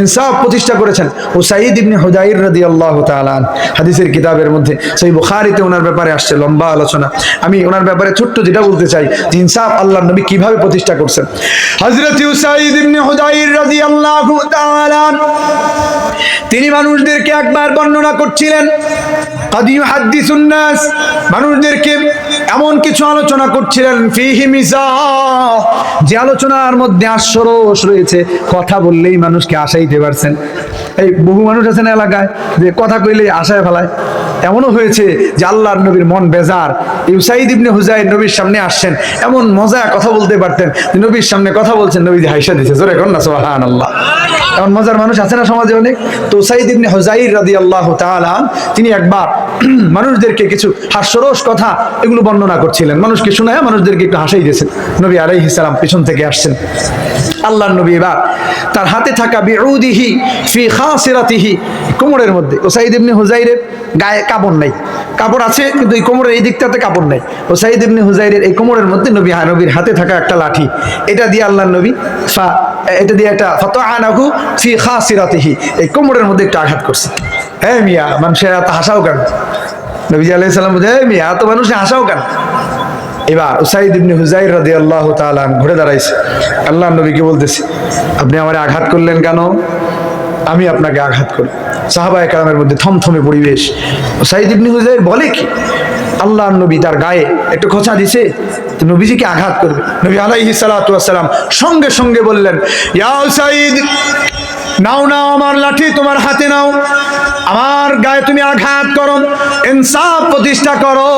ইনসাফ প্রতিষ্ঠা করেছেন। উসাইদ ইবনে হুদাইর রাদিয়াল্লাহু তাআলা আন হাদিসের কিতাবের মধ্যে সহিহ বুখারীতে ওনার ব্যাপারে আসছে লম্বা আলোচনা। আমি ওনার ব্যাপারে ছোট্ট যেটা বলতে চাই, যে ইনসাফ আল্লাহর নবী কিভাবে প্রতিষ্ঠা করছেন। হযরত উসাইদ ইবনে হুদাইর রাদিয়াল্লাহু তাআলা তিনি মানুষদেরকে একবার বর্ণনা করছিলেন, قد يحدث الناس, মানুষদেরকে এমন কিছু আলোচনা করছিলেন, ফিহি মিজাহ, যে আলোচনার মধ্যে হাস্যরস রয়েছে, কথা বললেই মানুষকে আশাইতে পারছেন। এই বহু মানুষ আছেন এলাকায় যে কথা কইলেই আশায় ফেলায়। এমনও হয়েছে যে আল্লাহর নবীর মন বেজার, উসাইদ ইবনে হুযাইর নবীর সামনে আসছেন, এমন মজা কথা বলতে পারতেন, নবীর সামনে কথা বলছেন, নবী হাইসা দিয়েছে। জোরে কর না সুবহানাল্লাহ। এমন মজার মানুষ আছে না সমাজে অনেক। তো উসাইদ ইবনে হুযাইর রাদিয়াল্লাহু তাআলা তিনি একবার মানুষদেরকে কিছু হাস্যরস কথা এগুলো বর্ণনা করছিলেন, মানুষকে শোনায় মানুষদেরকে একটু হাসাই দিয়েছেন। নবী আলাইহিস সালাম পিছন থেকে আসছেন। আল্লাহর নবী এবার তার হাতে থাকা বিউদিহি ফি খাসিরাতিহি, কোমরের মধ্যে, উসাইদ ইবনে হুযাইরের গায়ে কাপড় নাই, কাপড় আছে কিন্তু এই কোমরের এই দিকটাতে কাপড় নাই। উসাইদ ইবনে হুযাইরের এই কোমরের মধ্যে নবীর হাতে থাকা একটা লাঠি, এটা দিয়ে আল্লাহর নবী এটা দিয়ে একটা ফাতাআনাহু ফি খাসিরাতিহি, এই কোমরের মধ্যে একটা আঘাত করছে। হ্যাঁ মিয়া, মানুষের এত হাসাও কেন? নবী আলাইহিস সালাম বলে, হ্যাঁ মিয়া, এত মানুষে হাসাও কেন? এবার উসাইদ ইবনে হুযাইর রাদিয়াল্লাহু তাআলা ঘুরে দাঁড়াইছে, আল্লাহর নবীকে বলতেছে, আপনি আমারে আঘাত করলেন কেন? আমি আপনাকে আঘাত করি। সাহাবায়ে কেরামের মধ্যে থমথমে পরিবেশ। উসাইদ ইবনে হুযাইর বলে কি, আল্লাহর নবী তার গায়ে একটু খোঁচা দিছে, নবীজিকে আঘাত করবে। নবী আলাইহিস সালাতু ওয়াস সালাম সঙ্গে সঙ্গে বললেন, ইয়া উসাইদ, নাও নাও আমার লাঠি তোমার হাতে নাও, আমার গায়ে তুমি আঘাত করো, ইনসাফ প্রতিষ্ঠা করো।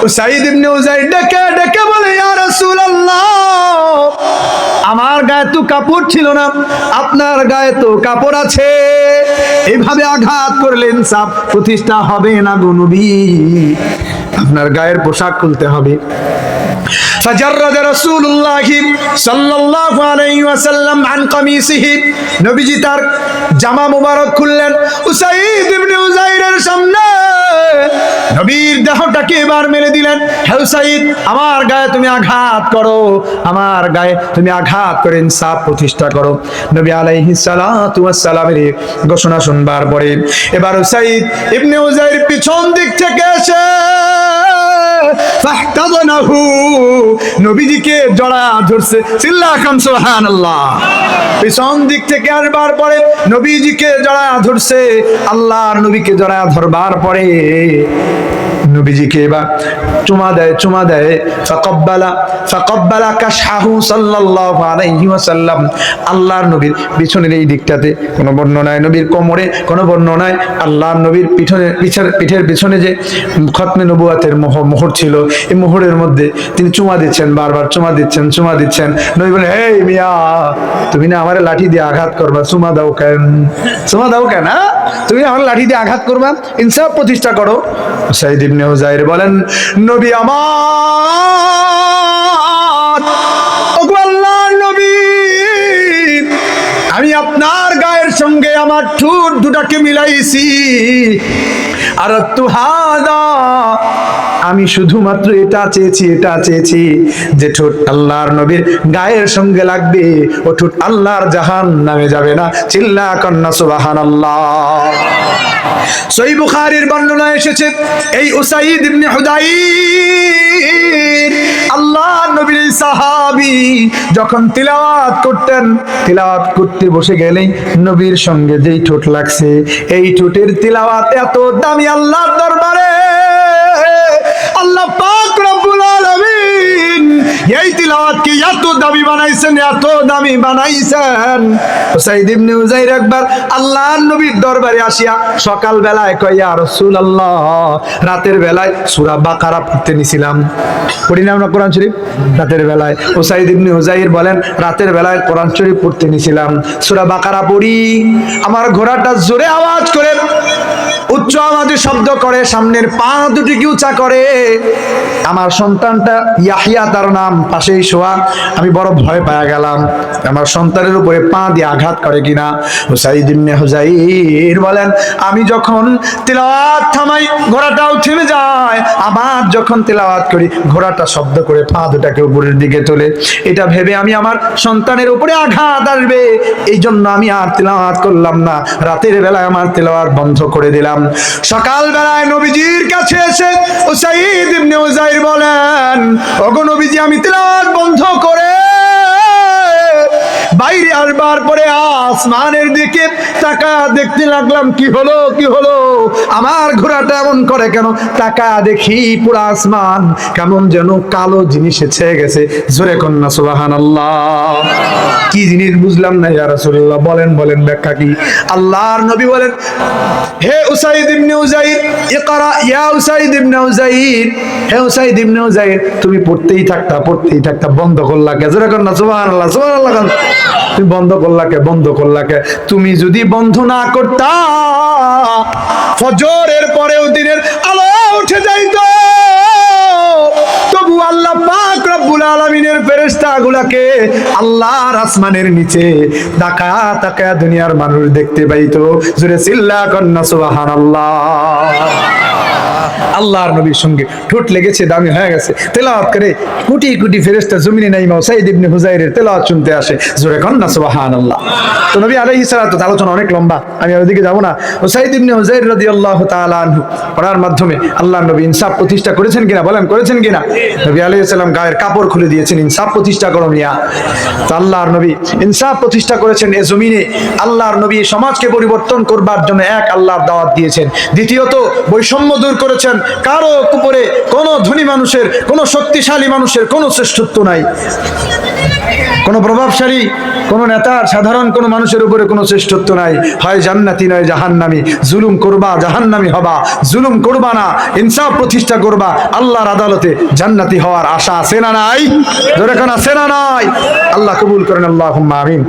উসাইদ ইবনে হুযাইর ডেকে ডেকে বলে, ইয়া রাসূলুল্লাহ, আমার গায়ে তো কাপড় ছিল না, আপনার গায়ে তো কাপড় আছে, এইভাবে আঘাত করলে ইনসাফ প্রতিষ্ঠা হবে না গো নবী, আপনার গায়ের পোশাক খুলতে হবে। ফাজাররাদা রাসূলুল্লাহি সাল্লাল্লাহু আলাইহি ওয়াসাল্লাম আন কামিসিহি, নবীজি তার জামা মোবারক খুললেন উসাইদ ইবনে হুযাইরের সামনে, নবীর দেহটাকে এবার মেরে দিলেন। হে উসাইদ, আমার গায়ে তুমি আঘাত করো, আমার গায়ে তুমি আঘাত করে ইনসাফ প্রতিষ্ঠা করো। নবী আলাইহিস সালাতু ওয়াস সালামের ঘোষণা শুনবার পরে এবার উসাইদ ইবনে হুযাইর পিছন দিক থেকে এসে ফাহতাদানাহু, নবীজিকে জড়া ধরছে। চিল্লাকাম সুবহানাল্লাহ। পিছন দিক থেকে আসবার পরে নবীজিকে জড়া ধরছে। আল্লাহর নবীকে জড়া ধরবার পরে নবীজিকে এবার চুমা দেয়। ফাকাব্বালা কাশহাহু সাল্লাল্লাহু আলাইহি ওয়াসাল্লাম, আল্লাহর নবীর পিছনের এই দিকটাতে কোনো বর্ণনায় নবীর কোমরে, কোনো বর্ণনায় আল্লাহর নবীর পিঠের পিছনে যে খতমে নবুয়াতের মোহর ছিল, এই মোহরের মধ্যে তিনি চুমা দিচ্ছেন, বারবার চুমা দিচ্ছেন। নবী বলে, হে মিয়া, তুমি না আমার লাঠি দিয়ে আঘাত করবা, চুমা দাও কেন? তুমি আমার লাঠি দিয়ে আঘাত করবা, ইনসাফ প্রতিষ্ঠা করো। উসাইদ ইবনে হুযাইর বলেন, নবী আমার, ওগো আল্লাহর নবী, আমি আপনার গায়ের সঙ্গে আমার ঠোঁট দুটাকে মিলাইছি, আর তুহাদা, আমি শুধুমাত্র এটা চেয়েছি যে ঠোঁট আল্লাহর নবীর গায়ের সঙ্গে লাগবে, ও ঠোঁট আল্লাহর জাহান্নামে যাবে না। চিল্লা কন্না সুবহানাল্লাহ। সহিহ বুখারীর বর্ণনা এসেছে, এই উসাইদ ইবনে হুযাইর আল্লাহর নবীর সাহাবী যখন তিলাওয়াত করতে বসে গেলেই নবীর সঙ্গে যেই ঠোঁট লাগছে, এই ঠোঁটের তিলাওয়াত এত দামি আল্লাহর দরবারে, আল্লাহ পাক রব্বুল আলামিন এই তিলাওয়াতকে এত দামি বানাইছেন, এত দামি বানাইছেন। উসাইদ ইবনে হুযাইর একবার আল্লাহর নবীর দরবারে আসিয়া সকাল বেলায় কয়, ইয়া রাসূলুল্লাহ, রাতের বেলায় সূরা বাকারা পড়তে নিছিলাম। পড়ি না আমরা কোরআন শরীফ রাতের বেলায়? উসাইদ ইবনে হুযাইর বলেন, রাতের বেলায় কোরআন শরীফ পড়তে নিছিলাম, সূরা বাকারা পড়ি, আমার ঘোড়াটা জোরে আওয়াজ করে, উচ্চ আওয়াজে শব্দ করে, সামনের পা দুটিকে উঁচা করে। আমার সন্তানটা ইয়াহিয়া তার নাম, পাশেই শোয়া। আমি বড় ভয় পাওয়া গেলাম, আমার সন্তানের উপরে পা দিয়ে আঘাত করে কিনা। উসাইদ ইবনে হুযাইর বলেন, আমি যখন তিলাওয়াত থামাই ঘোড়াটাও থেমে যায়, আবার যখন তিলাওয়াত করি ঘোড়াটা শব্দ করে পা দুটাকে উপরের দিকে তোলে। এটা ভেবে আমি আমার সন্তানের উপরে আঘাত আসবে, এই জন্য আমি আর তিলাওয়াত করলাম না, রাতের বেলায় আমার তিলাওয়াত বন্ধ করে দিলাম। সকাল বেলায় নবীজির কাছে এসে উসাইদ ইবনে হুযাইর বলেন, ওগো নবীজি, আমি তিলাওয়াত বন্ধ করে বাইরে আসবার পরে আসমানের দিকে তাকা দেখতে লাগলাম, কি হলো কি হলো, আমার ঘোড়াটা এমন করে কেন? তাকা দেখি পুরো আসমান কেমন যেন কালো জিনিসে ছেয়ে গেছে। জোরে কন্যা সুবহানাল্লাহ। কি জিনিস বুঝলাম না ইয়া রাসূলুল্লাহ, বলেন বলেন ব্যাখ্যা কি? আল্লাহর নবী বলেন, হে উসাইদ ইবনে হুযাইর, ইকরা ইয়া উসাইদ ইবনে হুযাইর, হে উসাইদ ইবনে হুযাইর, তুমি পড়তেই থাকতা, বন্ধ করলা কে? জোরে কন্যা সুবহানাল্লাহ, সুবহানাল্লাহ। তুমি বন্ধ করলা কে? তুমি যদি বন্ধ না করতা, ফজরের পরেও দিনের আলো উঠে যাইতো, তবু আল্লাহ পাক রব্বুল আলামিনের ফেরেশতাগুলোকে আল্লাহর আসমানের নিচে তাকা তাকা দুনিয়ার মানুষ দেখতে পাইতো। জোরে চিল্লা কন্না সুবহানাল্লাহ। আল্লাহর নবীর সঙ্গে ঠোঁট লেগেছে, দামি হয়ে গেছে, তেলাওয়াত করে কোটি কোটি ফেরেশতা জমিনে নাইমা উসাইদ ইবনে হুযাইরের তেলাওয়াত শুনতে আসে। জোরে কন্না সুবহানাল্লাহ। তো নবী আলাইহিস সালাতু, আলোচনা অনেক লম্বা, আমি আর ওদিকে যাব না। উসাইদ ইবনে হুযাইর রাদিয়াল্লাহু তাআলা আনহু পড়ার মাধ্যমে আল্লাহর নবী ইনসাফ প্রতিষ্ঠা করেছেন কিনা বলেন, করেছেন কিনা? নবী আলাইহিস সালাম গায়ের কাপড় খুলে দিয়েছেন, ইনসাফ প্রতিষ্ঠা করো মিয়া। তো আল্লাহর নবী ইনসাফ প্রতিষ্ঠা করেছেন এ জমিনে। আল্লাহর নবী সমাজকে পরিবর্তন করবার জন্য এক আল্লাহর দাওয়াত দিয়েছেন। দ্বিতীয়ত বৈষম্য দূর করেছেন, কারো উপরে কোনো ধনী মানুষের, কোনো শক্তিশালী মানুষের কোনো শ্রেষ্ঠত্ব নাই, কোনো প্রভাবশালী কোনো নেতার, সাধারণ কোনো মানুষের উপরে কোনো শ্রেষ্ঠত্ব নাই। হয় জান্নাতি নয় জাহান্নামী। জুলুম করবা জাহান্নামী হবা, জুলুম করবা না, ইনসাফ প্রতিষ্ঠা করবা, আল্লাহর আদালতে জান্নাতি হওয়ার আশা আছে না নাই? জোরে কোন আছে না নাই? আল্লাহ কবুল করেন, আল্লাহুম্মা আমিন।